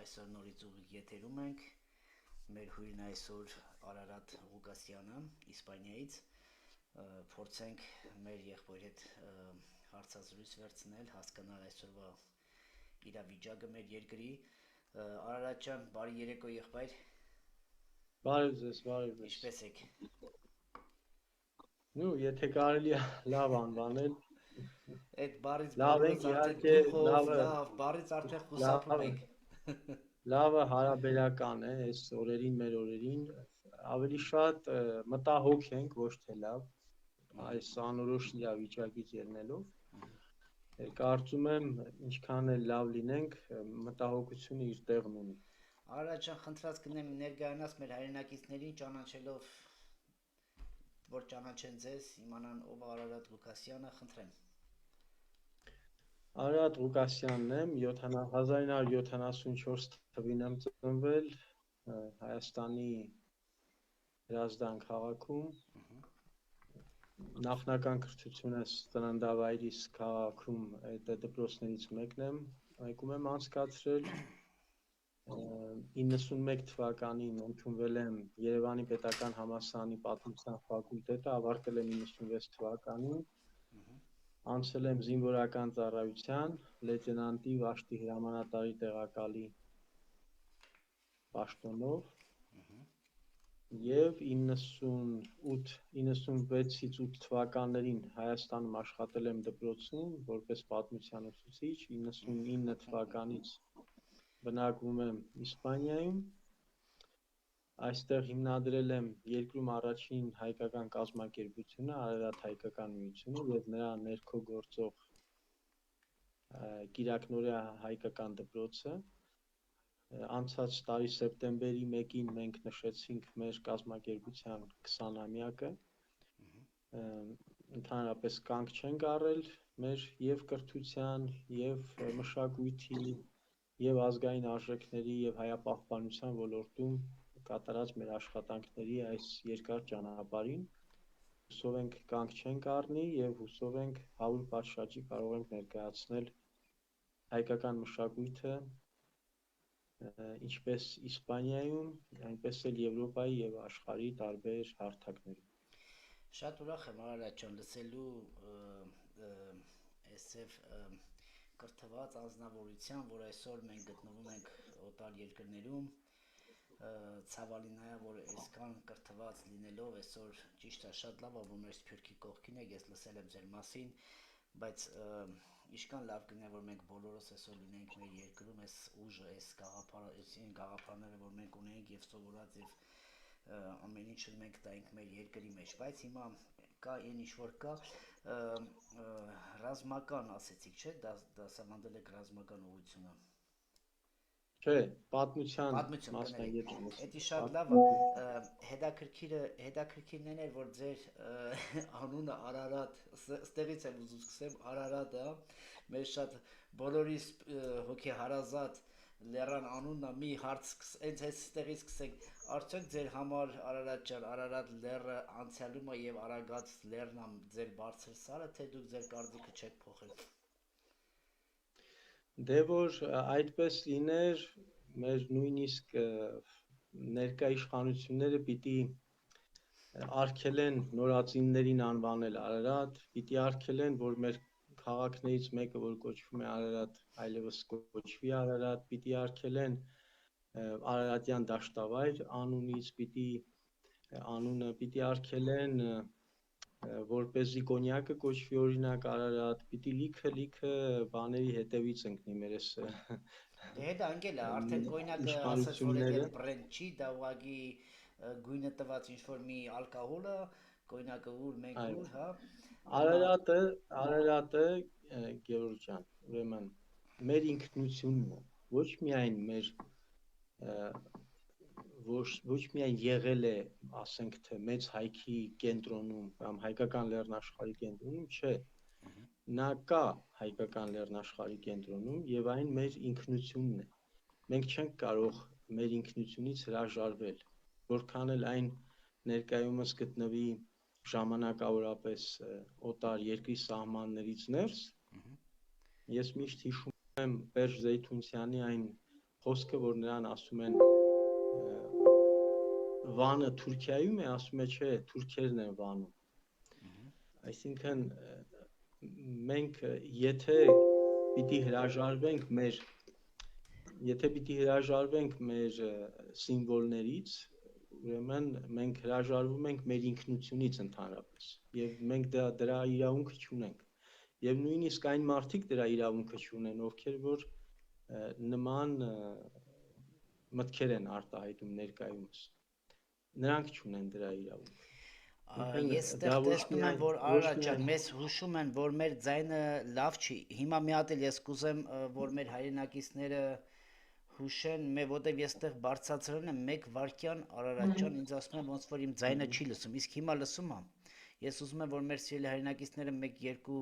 այսօր նորից ուղիղ եթերում ենք, մեր հյուրն այսօր Արարատ Ղուկասյանը, Իսպանիայից, փորձենք մեր եղբոր հետ հարցազրույց վերցնել, հասկանալ այսօրվա իրավիճակը մեր երկրի։ Արարատ ջան, բարի երեկո եղբայր։ Բարև ձեզ, բարև ձեզ։ Ինչպե՞ս եք։ Ну, եթե կարելի է լավ անվանել։ Այդ բառից Լավ բոլորս ենք, արդեն իհարկե, դուխով, լավ, բառից արդեն խուսափում ենք։ Լավը հարաբերական է այս օրերին, մեր օրերին, ավելի շատ մտահոգ ենք, ոչ թե լավ, այս անորոշ իրավիճակից ելնելով։ Կարծում եմ, ինչքան էլ լավ լինենք, մտահոգությունը իր տեղն ունի։ Արարատ ջան, խնդրած կնեմ ներկայանաս մեր հայրենակիցներին ճանաչելով, որ ճանաչեն ձեզ, իմանան ով է Արարատ Ղուկասյանը, խնդրեմ։ Արարատ Ղուկասյանն եմ, 1974 թվին եմ ծնվել Հայաստանի Հրազդան քաղաքում, նախնական կրթությունս ծննդավայրիս քաղաքում այդ դպրոցներից մեկում եմ անցկացրել, 91 թվականին ընդունվել եմ Երևանի Պետական Համալսարանի Պատմության ֆակուլտետը, ավարտել եմ 96 թվականին, անցել եմ զինվորական ծառայության, լեյտենանտի Վաշտի հրամանատարի տեղակալի պաշտոնով և 96-ից 8 թվականներին Հայաստանում աշխատել եմ դպրոցում որպես պատմության ուսուցիչ, 99 թվականից բնակվում եմ Իսպանիայում, այստեղ հիմնադրել եմ երկրում առաջին հայկական կազմակերպությունը Արարատ հայկական միությունը և նրա ներքո գործող Կիրակնորիա հայկական դպրոցը, անցած տարի սեպտեմբերի 1-ին մենք նշեցինք մեր կազմակերպության 20-ամյակը, ընդհանրապես կանգ չենք առել մեր և կրթության, և մշակույթի, և ազգային արժեքների և հայապահպանության ոլորտում կատարած մեր աշխատանքների այս երկար ճանապարհին, հուսով ենք կանգ չենք առնի և հուսով ենք հավուր պատշաճի կարող ենք ներկայացնել հայկական մշակույթը ինչպես Իսպանիայում, այնպես էլ Եվրոպայի և աշխարհի տարբեր հարթակներում։ Շատ ուրախ եմ Արարատ ջան լսելու այսև կրթված անձնավորության, որ այսօր մենք գտնվում ենք օտար երկրներում, ցավալին է, որ այսքան կրթված լինելով այսօր ճիշտ է շատ լավ է, որ մեր Սփյուռքի կողքին եք, ես լսել եմ ձեր մասին, բայց ինչքան լավ կլինի, որ մենք բոլորս այսօր լինենք մեր երկրում, այս ուժը, այս գաղափարները, որ մենք ունենք եւ սովորած եւ ամեն ինչը մենք տայինք մեր երկրի մեջ, բայց հիմա կա այն ինչ որ կա, ռազմական ասեցիք, չէ՞, դասավանդել եք ռազմական ուղղությունը։ Չէ, պատմության մասնագետ եմ։ Դա շատ լավ է։ Հետաքրքիրն էր, որ ձեր անունը Արարատ, ստեղից եմ ուզում սկսեմ, Արարատ է, մեր շատ բոլորիս հոգեհարազատ լեռան անունն է, մի հարց հենց այստեղից սկսենք, արդյոք ձեր համար Արարատ ջան, Արարատ լեռը անցյալում է եւ Արագած լեռն է ձեր բարձր սարը, թե դուք ձեր կարծիքը չեք փոխել։ Դե որ այդպես լիներ, մեր նույնիսկ ներկա իշխանությունները պիտի արգելեն նորածիններին անվանել Արարատ, պիտի արգելեն, որ մեր քաղաքներից մեկը, որ կոչվում է Արարատ, այլևս կոչվի Արարատ, պիտի արգելեն Արարատյան դաշտավայր անունից, պիտի արգելեն, որպեսզի կոնյակը կոչվի օրինակ Արարատ, պիտի լիքը բաների հետևից ընկնի մերս Դե դա անգել է, արդեն կոնյակը ասած որ էլ բրենդ չի, դա ուղղակի գույնը տված ինչ-որ մի ալկոհոլ է, կոնյակը ուր, մենք ուր, հա։ Արարատը, Գևորգ ջան, ուրեմն մեր ինքնությունն է, ոչ միայն եղել է, ասենք թե մեծ հայքի կենտրոնում կամ հայկական լեռնաշխարհի կենտրոնում, չէ, նա կա հայկական լեռնաշխարհի կենտրոնում եւ այն մեր ինքնությունն է։ Մենք չենք կարող մեր ինքնությունից հրաժարվել, որքան էլ այն ներկայումս գտնվի ժամանակավորապես օտար երկրի սահմաններից ներս, ես միշտ հիշում եմ Պերճ Զեյթունցյանի այն խոսքը, որ նրան ասում են Վանը Թուրքիայում է, ասում է չէ, թուրքերն են Վանում։ Այսինքն մենք եթե պիտի հրաժարվենք մեր սիմվոլներից, ուրեմն մենք հրաժարվում ենք մեր ինքնությունից ընդհանրապես եւ մենք դրա իրավունքը չունենք եւ նույնիսկ այն մարդիկ դրա իրավունքը չունեն, ովքեր որ նման մտքեր են արտահայտում ներկայումս, նրանք չունեն դրա իրավունքը։ Ես ստեղ տեսնում եմ, որ Արարաջան մեզ հուշում են, որ մեր ձայնը լավ չի։ Հիմա մի հատ էլ ես կուզեմ, որ մեր հայրենակիցները հուշեն, որտեվ ես ստեղ բարձրացրել եմ 1 վայրկյան Արարաջան, ինձ ասում են ոնց որ իմ ձայնը չի լսում, իսկ հիմա լսում եմ։ Ես ուզում եմ, որ մեր սիրելի հայրենակիցները 1-2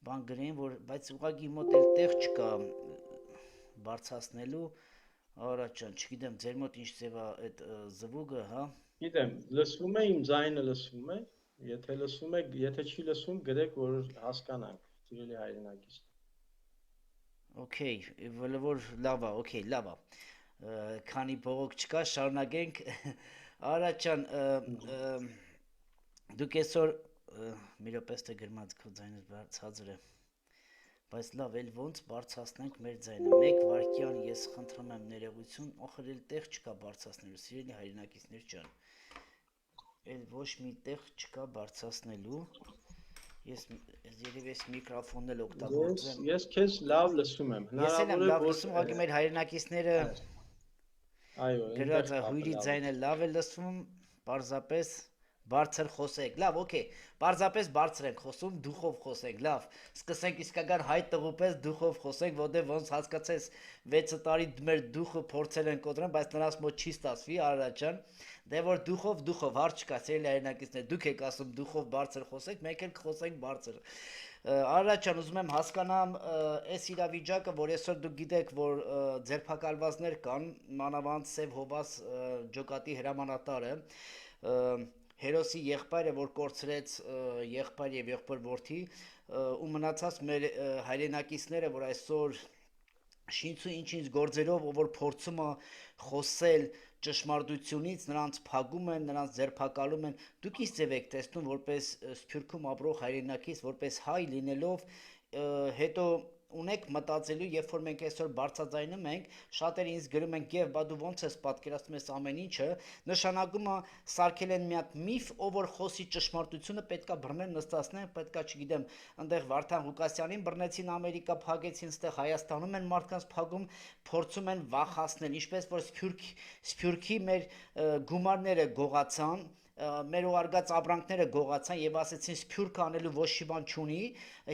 բան գրեն, որ բայց ուղղակի մոտ էլ տեղ չկա բարձրացնելու Արարաջան, չգիտեմ, ձեր մոտ ինչ ձև է այդ զվուգը, հա։ Գիտեմ, լսվում է, իմ ձայնը լսվում է, եթե լսվում է, եթե չի լսվում, գրեք, որ հասկանանք, սիրելի հայրենակիցներ։ Okay, որ լավ է, okay, լավ է։ Քանի բողոք չկա, շարունակենք։ Արարաջան, դուք այսօր մի րոպե ստե գրմած քո ձայնը ցածր է։ Բայց լավ, էլ ոնց բարձրացնենք մեր ձայնը։ 1 վայրկյան ես խնդրում եմ ներողություն, ոխր էլ տեղ չկա բարձրացնելու, սիրելի հայրենակիցներ ջան։ Էլ ոչ մի տեղ չկա բարձրացնելու։ Ես երևի այս միկրոֆոնն էլ օգտագործեմ։ Ես քեզ լավ լսում եմ։ Ես էլ եմ լավ լսում, ուղղակի մեր հայրենակիցները այո, գրած հյուրի ձայնը լավ է լսվում, պարզապես բարձր խոսեք, լավ, okay, պարզապես բարձր ենք խոսում, դուխով խոսենք, լավ, սկսենք իսկական հայ տղու պես դուխով խոսենք, որտեղ ոնց հասկացես 6 տարի մեր դուխը փորձել են կոտրել, բայց նրանց մոտ չի ստացվի, Արարաջան, դե որ դուխով, հարց չկա, սիրելի հայրենակիցներ, դուք եք ասում դուխով բարձր խոսեք, մենք էլ խոսենք բարձր։ Արարաջան, ուզում եմ հասկանամ այս իրավիճակը, որ այսօր դուք գիտեք, որ ձերբակալվածներ կան, մանավանդ Սև Հովաս ջոկատի հրամանատարը, Հերոսի եղբայրը, որ կորցրեց եղբայր եւ եղբոր որդի, ու մնացած մեր հայրենակիցները, որ այսօր շինցու ինչ-ինչ գործերով, որ փորձում է խոսել ճշմարտությունից, նրանց փակում են, նրանց ձերբակալում են, դուք ինչ ձև եք տեսնում որպես Սփյուռքում ապրող հայրենակից, որպես հայ լինելով, հետո ունեք մտածելու, երբ որ մենք այսօր բարձրաձայնում ենք, շատերը ինձ գրում են, «Գև, բա դու ոնց ես պատկերացնում ես ամեն ինչը», նշանակում է սարքել են մի հատ միֆ, ով որ խոսի ճշմարտությունը, պետքա բռնել, նստացնեն, պետքա, չգիտեմ, այնտեղ Վարդան Ղուկասյանին բռնեցին Ամերիկա, փակեցին, այստեղ Հայաստանում են մարդկանց փակում, փորձում են վախացնել, ինչպես որ Սփյուռքի մեր գումարները գողացան, մեր ուղարկած ապրանքները գողացան եւ ասեցին Սփյուռքը անելու ոչ մի բան չունի,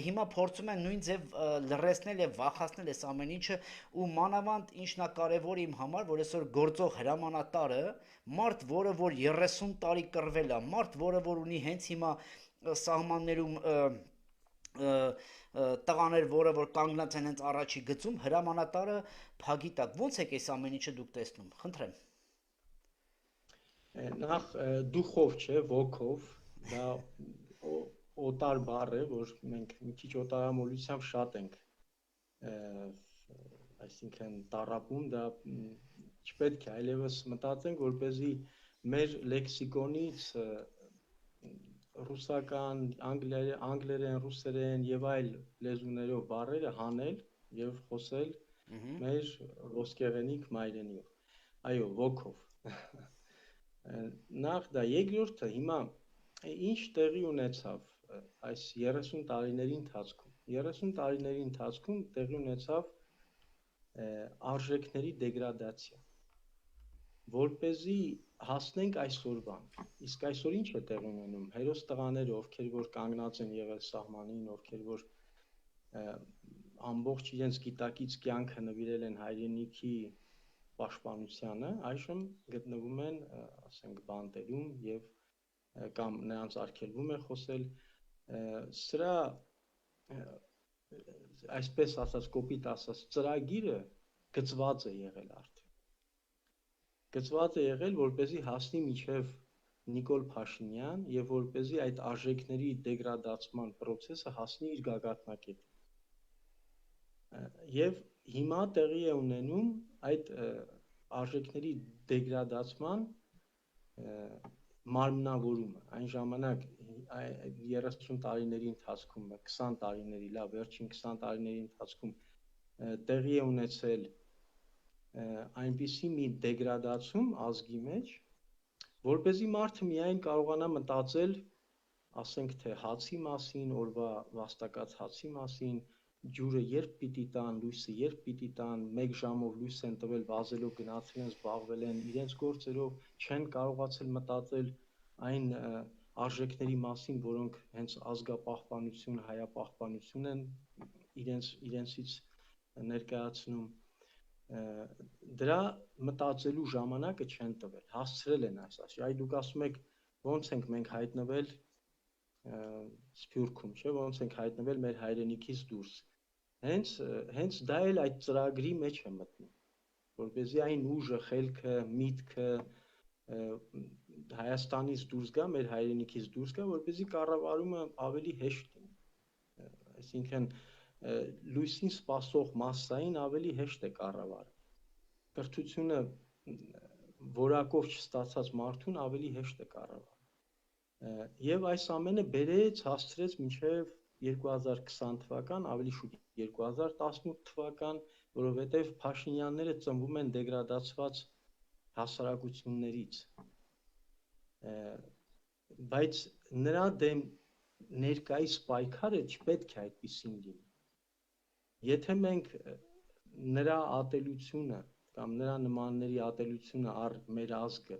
հիմա փորձում են նույն ձև լրացնել եւ վախացնել այս ամեն ինչը ու մանավանդ ինչն է կարեւոր իմ համար, որ այսօր գործող հրամանատարը, մարդ, որը որ 30 տարի կռվել է, մարդ, որը որ ունի հենց հիմա սահմաններում տղաներ, որը որ կանգնած են հենց առաջի գծում, հրամանատարը փագի տակ, ո՞նց եք այս ամեն ինչը դուք տեսնում, խնդրեմ։ Նախ դուխով չէ, ոգով, դա օտար բառ է, որ մենք մի քիչ օտարամոլությամբ շատ ենք, այսինքն տառապում, դա չպետք է այլևս մտածենք, որպեսզի մեր լեքսիկոնից ռուսական, անգլերեն, ռուսերեն եւ այլ լեզուներով բառերը հանել եւ խոսել մեր ոսկեղենիկ մայրենիով։ Այո, ոգով։ Նախ դա երկրորդը հիմա ինչ տեղի ունեցավ այս 30 տարիների ընթացքում 30 տարիների ընթացքում տեղի ունեցավ արժեքների դեգրադացիա որպեսզի հասնենք այսօրվան իսկ այսօր ինչ է տեղի ունենում հերոս տղաները ովքեր որ կանգնած են եղել սահմանին ովքեր որ ամբողջ իրենց գիտակից կյանքը նվիրել են հայրենիքի պաշտպանությանը այժմ գտնվում են, ասենք, բանտերում եւ կամ նրանց արգելվում է խոսել սրա այսպես ասած կոպիտ ասած ծրագիրը գծված է եղել արդեն գծված է եղել որպեսզի հասնի մինչեւ Նիկոլ Փաշինյան եւ որպեսզի այդ արժեքների դեգրադացման process-ը հասնի իր գագաթնակետին եւ հիմա տեղի է ունենում այդ արժեքների դեգրադացման մարմնավորումը, այն ժամանակ 30 տարիների ընթացքում, 20 տարիների, լավ, վերջին 20 տարիների ընթացքում տեղի է ունեցել այնպիսի մի դեգրադացում ազգի մեջ, որպեսզի մարդը միայն կարողանա մտածել, ասենք թե հացի մասին, օրվա վաստակած հացի մասին, ջուրը երբ պիտի տան, լույսը երբ պիտի տան, 1 ժամով լույս են տվել, վազելով գնացել են, զբաղվել են, իրենց գործերով չեն կարողացել մտածել այն արժեքների մասին, որոնք հենց ազգապահպանություն, հայապահպանություն են իրենցից ներկայացնում, դրա մտածելու ժամանակը չեն տվել, հասցրել են այս ասի, այ դուք ասում եք, ոնց ենք մենք հայտնվել Սփյուռքում, չէ, ոնց ենք հայտնվել մեր հայրենիքից դուրս, հենց դա էլ այդ ծրագրի մեջ է մտնում, որպեսզի այն ուժը, խելքը, միտքը Հայաստանից դուրս գա, մեր հայրենիքից դուրս գա, որպեսզի կառավարումը ավելի հեշտ լինի, այսինքն լույսին սպասող մասսային ավելի հեշտ է կառավարը, կրթությունը որակով չստացած մարդուն ավելի հեշտ է կառավարը, և այս ամենը բերեց, հասցրեց մինչև 2020 թվական, ավելի շուտ 2018 թվական, որովհետև Փաշինյանները ծնվում են դեգրադացված հասարակություններից, բայց նրա դեմ ներկայիս պայքարը չպետք է այդպիսին լինի, եթե մենք նրա ատելությունը կամ նրա նմանների ատելությունը առ մեր ազգը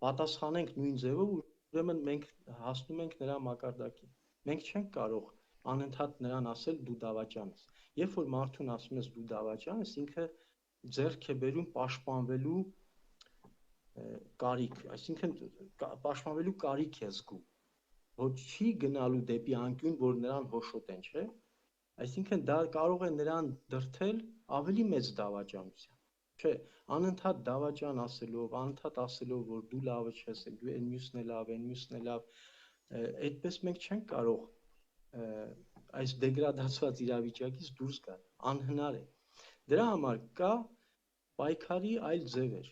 պատասխանենք նույն ձևով, ուրեմն մենք հասնում ենք նրա մակարդակին, մենք չենք կարող անընդհատ նրան ասել դու դավաճան ես, երբ որ մարդուն ասում ես դու դավաճան ես, ինքը ձեռք է բերում պաշտպանվելու կարիք, այսինքն պաշտպանվելու կարիք է զգում, որ չի գնալու դեպի անկյուն, որ նրան հոշոտեն, չէ, այսինքն դա կարող է նրան դրդել ավելի մեծ դավաճանության, չէ, անընդհատ դավաճան ասելով, անընդհատ ասելով, որ դու լավը չես, այն մյուսն է լավ, այն մյուսն է լավ, այդպես մենք չենք կարող այս դեգրադացված իրավիճակից դուրս գալ, անհնար է, դրա համար կա պայքարի այլ ձևեր,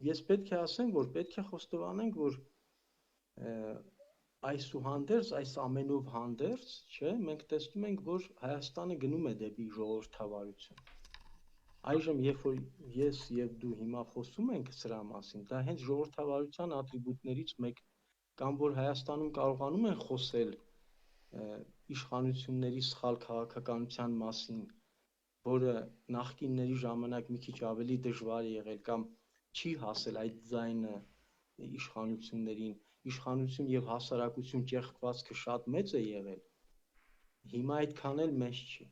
ես պետք է ասեմ, որ պետք է խոստովանենք, որ այսուհանդերձ, այս ամենով հանդերձ, չէ, մենք տեսնում ենք, որ Հայաստանը գնում է դեպի ժողովրդավարություն, այժմ երբ որ ես և դու հիմա խոսում ենք սրա մասին, դա հենց ժողովրդավարության ատրիբուտներից մեկն է, կամ որ Հայաստանում կարողանում են խոսել իշխանությունների սխալ քաղաքականության մասին, որը նախկինների ժամանակ մի քիչ ավելի դժվար է եղել, կամ չի հասել այդ ձայնը իշխանություններին, իշխանություն և հասարակություն ճեղքվածքը շատ մեծ է եղել, հիմա այդքան էլ մեծ չի,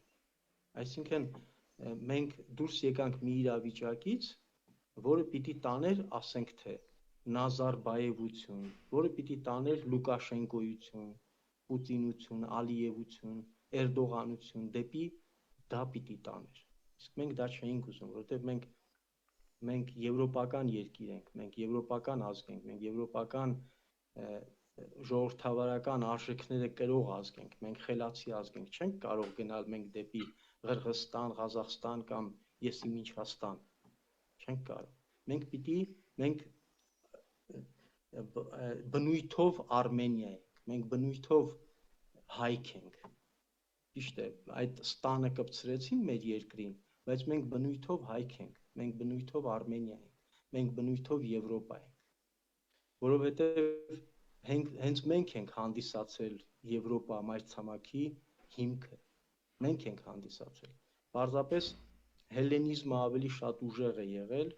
այսինքն մենք դուրս եկանք մի իրավիճակից, որը պիտի տաներ, ասենք թե, Նազարբայևություն, որը պիտի տաներ Լուկաշենկոյություն, Պուտինություն, Ալիևություն, Էրդողանություն, դեպի դա պիտի տաներ, իսկ մենք դա չէինք ուզում, որովհետև մենք եվրոպական երկիր ենք, մենք եվրոպական ազգ ենք, մենք եվրոպական ժողովրդավարական արժեքները կրող ազգ ենք, մենք խելացի ազգ ենք, չենք կարող գնալ մենք դեպի Ղրղստան, Ղազախստան կամ Եսիմինչաստան, չենք կարող, մենք բնույթով Արմենիա ենք, մենք բնույթով հայք ենք, ճիշտ է, այդ ստանը կպցրեցին մեր երկրին, բայց մենք բնույթով հայք ենք, մենք բնույթով Արմենիա ենք, մենք բնույթով Եվրոպա ենք, որովհետև հենց մենք ենք հանդիսացել Եվրոպա մայրցամաքի հիմքը, մենք ենք հանդիսացել, պարզապես հելլենիզմը ավելի շատ ուժեղ է եղել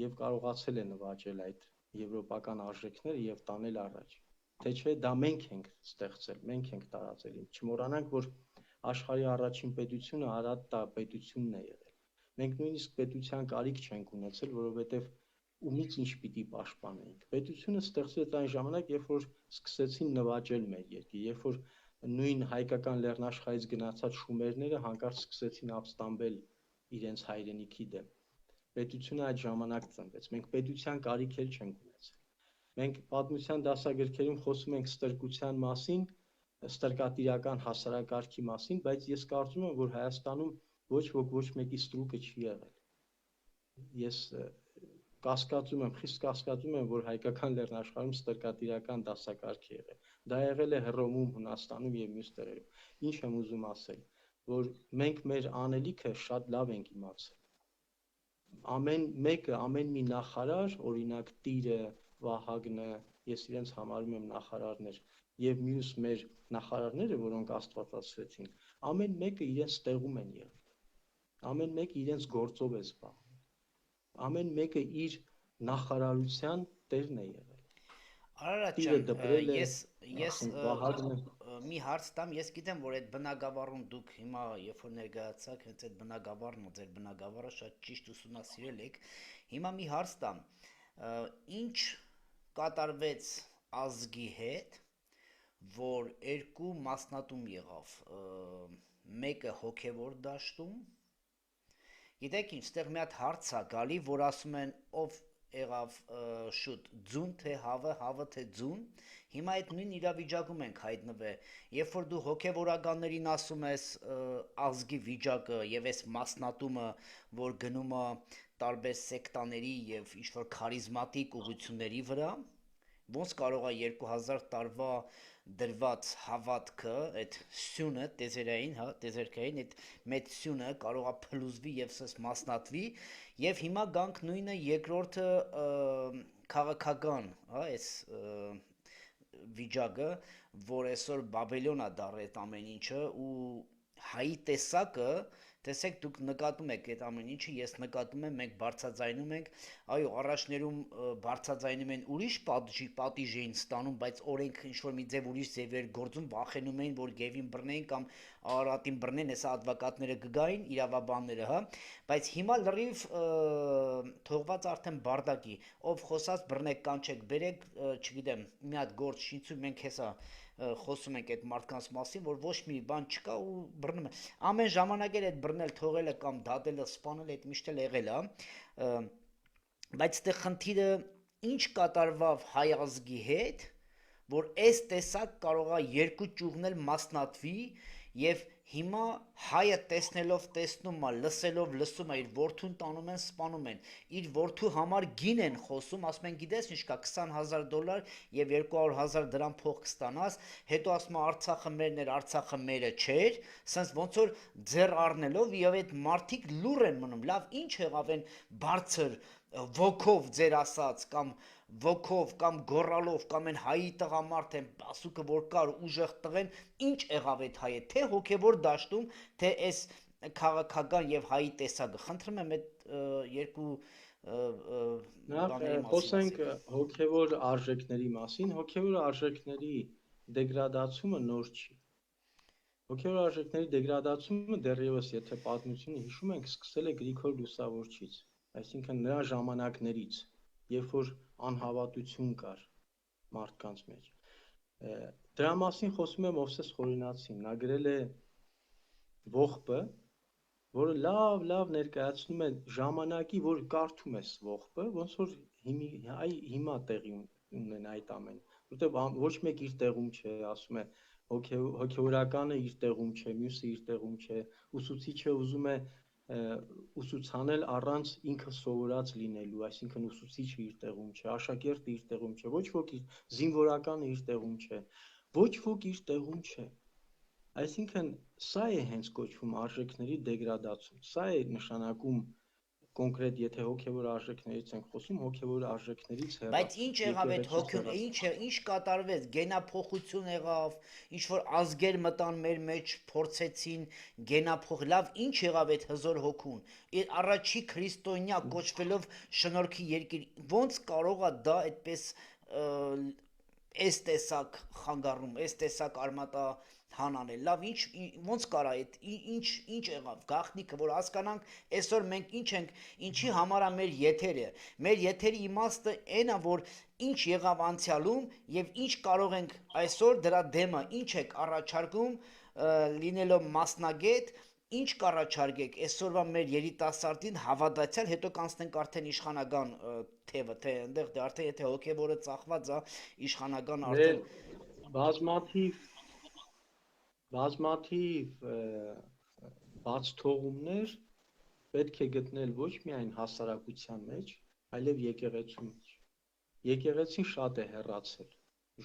և կարողացել է նվաճել այդ եվրոպական արժեքները և տանել առաջ, թե չէ դա մենք ենք ստեղծել, մենք ենք տարածել, չմոռանանք, որ աշխարհի առաջին պետությունը Արարատ պետությունն է եղել, մենք նույնիսկ պետության կարիք չենք ունեցել, որովհետև ումից ինչ պիտի պաշտպանեինք, պետությունը ստեղծվեց այն ժամանակ, երբ որ սկսեցին նվաճել մեր երկիր, երբ որ նույն հայկական լեռնաշխարհից գնացած շումերները հանկարծ սկսեցին ապստամբել իրենց հայրենիքի դեմ, պետությունը այդ ժամանակ ծնվեց, մենք պետության կարիք էլ չենք ունեցել, մենք պատմության դասագրքերում խոսում ենք ստրկության մասին, ստրկատիրական հասարակարգի մասին, բայց ես կարծում եմ, որ Հայաստանում ոչ ոք ոչ մեկի ստրուկը չի եղել։ Ես կասկածում եմ, խիստ կասկածում եմ, որ հայկական լեռնաշխարհում ստրկատիրական դասակարգ է եղել։ Դա եղել է Հռոմում, Հունաստանում եւ մյուս տեղերում։ Ինչ եմ ուզում ասել, որ մենք մեր անելիքը շատ լավ ենք իմացել։ Ամեն մեկը, ամեն մի նախարար, օրինակ Տիրը, Վահագնը, ես իրենց համարում եմ նախարարներ, եւ մյուս մեր նախարարները, որոնք աստվածացրեցին, ամեն մեկը իրենց տեղում են եղել։ Ամեն մեկը իրենց գործով է զբաղվում։ Ամեն մեկը իր նախարարության տերն է եղել։ Արարատ Տիրը ջան, դպրել է, ես Վահագնը մի հարց տամ, ես գիտեմ, որ այդ բնակավարում դուք հիմա երբ որ ներկայացաք, հենց այդ բնակավարն ու ձեր բնակավարը շատ ճիշտ ուսումնասիրել եք։ Հիմա մի հարց տամ, ինչ կատարվեց ազգի հետ, որ երկու մասնատում եղավ, մեկը հոգևոր դաշտում, գիտեք ինչ, ստեղ մի հատ հարց է գալի, որ ասում են ով եղավ շուտ ձուն թե հավը, հավը թե ձուն, հիմա այդ նույն իրավիճակում ենք հայտնվել, երբ որ դու հոգևորականներին ասում ես ազգի վիճակը եւ այս մասնատումը, որ գնում է տարբեր սեկտաների եւ ինչ-որ քարիզմատիկ ուղղությունների վրա, ոնց կարող է 2000 տարվա դրված հավատքը, այդ սյունը, տեզերային, հա, տեզերքային, այդ մեծ սյունը կարող է փլուզվի եւ սս մասնատվի, եւ հիմա գանք նույնը երկրորդը քաղաքական, հա, այս վիճակը, որ այսօր Բաբելոն է դառել այդ ամեն ինչը ու հայի տեսակը, տեսեք դուք նկատում եք այդ ամեն ինչը, ես նկատում եմ, մենք բարձրաձայնում ենք, այո, առաջներում բարձրաձայնում են ուրիշ պատիժ էին ստանում, բայց օրենքը ինչ-որ մի ձև ուրիշ ձև էր գործում, վախենում էին, որ Գևին բռնեն կամ Արարատին բռնեն, հեսա ադվոկատները կգային, իրավաբանները, հա, բայց հիմա լրիվ թողված արդեն բардակի, ով խոսած բռնեք, կանչեք, բերեք, չգիտեմ, մի հատ գործ շինցու մենք հեսա խոսում ենք այդ մարդկանց մասին, որ ոչ մի բան չկա ու բռնում է։ Ամեն ժամանակ էլ այդ բռնել, թողելը կամ դատելը, սպանելը այդ միշտ էլ եղել է։ Բայց դե խնդիրը ինչ կատարվավ հայ ազգի հետ, որ այս տեսակ կարող է երկու ճյուղն էլ մասնատվի եւ հիմա հայը տեսնելով տեսնում է, լսելով լսում է, իր որդուն տանում են, սպանում են, իր որդու համար գին են խոսում, ասում են գիտես ինչ կա $20,000 եւ 200,000 դրամ փող կստանաս, հետո ասում է Արցախը մերն էր, Արցախը մերը չէր, սենց ոնց որ ձեռ առնելով եւ այդ մարդիկ լուր են մնում, լավ ինչ եղավ են բարձր ոգով ձեր ասած կամ ոգով կամ գոռալով կամ են հայի տղամարդ են ասուկը որ կար ուժեղ տղեն ինչ եղավ այդ հայը թե հոգևոր դաշտում թե այս քաղաքական եւ հայի տեսակը խնդրում եմ այդ երկու բաների խոսենք հոգևոր արժեքների մասին հոգևոր արժեքների դեգրադացումը նոր չի հոգևոր արժեքների դեգրադացումը դեռևս եթե պատմությունը հիշում ենք սկսել է Գրիգոր Լուսավորչից այսինքն նրա ժամանակներից երբ որ անհավատություն կար մարդկանց մեջ դրա մասին խոսում է Մովսես Խորինացին նա գրել է ողբը որը լավ ներկայացնում է ժամանակի որ կարդում ես ողբը ոնց որ հիմա տեղի ունեն այդ ամեն որտեղ ոչ մեկ իր տեղում չէ ասում է հոգևորականը իր տեղում չէ մյուսը իր տեղում չէ ուսուցիչը ուզում է ուսուցանել առանց ինքը սովորած լինելու, այսինքն ուսուցիչը իր տեղում չէ, աշակերտը իր տեղում չէ, ոչ ոք իր զինվորականը իր տեղում չէ, ոչ ոք իր տեղում չէ։ Այսինքն սա է հենց կոչվում արժեքների դեգրադացում, սա է նշանակում կոնկրետ եթե հոգևոր արժեքներից ենք խոսում, հոգևոր արժեքներից հեռու։ Բայց ինչ եղավ այդ հոգևոր, ինչ կատարվեց, գենափոխություն եղավ, ինչ որ ազգեր մտան մեր մեջ, փորձեցին գենափոխ, լավ, ինչ եղավ այդ հզոր հոգուն։ Առաջի քրիստոնյա կոչվելով շնորհքի երկիր, ոնց կարող է դա այդպես այս տեսակ խանգարում, այս տեսակ արմատա հանանել, լավ, ոնց կարա այդ, ինչ եղավ, գաղտնիքը, որ հասկանանք, այսօր մենք ինչ ենք, ինչի համար է մեր եթերի իմաստը այն է, որ ինչ եղավ անցյալում եւ ինչ կարող ենք այսօր դրա դեմը, ինչ եք առաջարկում, լինելով մասնագետ, ինչ կառաջարկեք այսօրվա մեր երիտասարդին հավատացյալ, հետո կանցնենք արդեն իշխանական թևը, թե այնտեղ արդեն եթե հոգեվորը ծախված է իշխանական արդեն բազմաթիվ բազմաթիվ բաց թողումներ պետք է գտնել ոչ միայն հասարակության մեջ, այլև եկեղեցու մեջ։ Եկեղեցին շատ է հեռացել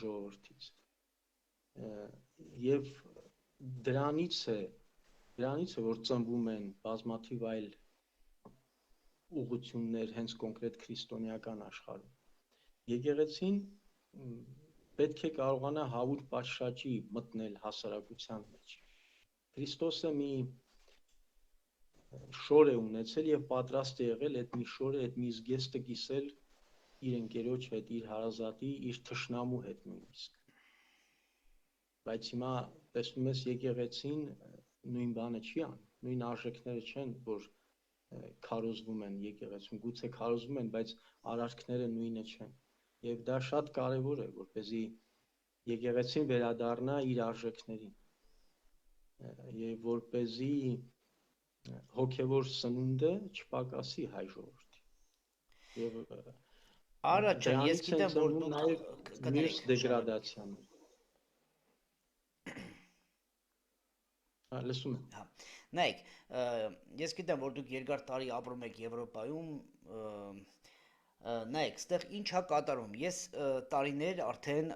ժողովրդից։ Եվ դրանից է, որ ծնվում են բազմաթիվ այլ ուղղություններ հենց կոնկրետ քրիստոնեական աշխարհում։ Եկեղեցին պետք է կարողանա հավուր պատշաճի մտնել հասարակության մեջ։ Քրիստոսը մի շոր է ունեցել եւ պատրաստ է եղել այդ մի շորը, այդ մի զգեստը կիսել իր ընկերոջ հետ, իր հարազատի, իր թշնամու հետ նույնիսկ։ Բայց հիմա տեսնում ես եկեղեցին նույն բանը չի անում, նույն արժեքները չեն, որ քարոզվում են եկեղեցում, գուցե քարոզվում են, բայց արարքները նույնը չեն։ Եվ դա շատ կարևոր է, որպեսզի եկեղեցին վերադառնա իր արժեքներին եւ որպեսզի հոգեվոր սնունդը չպակասի հայ ժողովրդի։ Եվ Արա ջան, ես գիտեմ, որ դուք մյուս դեգրադացիան։ Լսում եմ։ Հա։ Նայեք, ես գիտեմ, որ դուք երկար տարի ապրում եք Եվրոպայում, նայեք, ստեղ ինչ է կատարում։ Ես տարիներ արդեն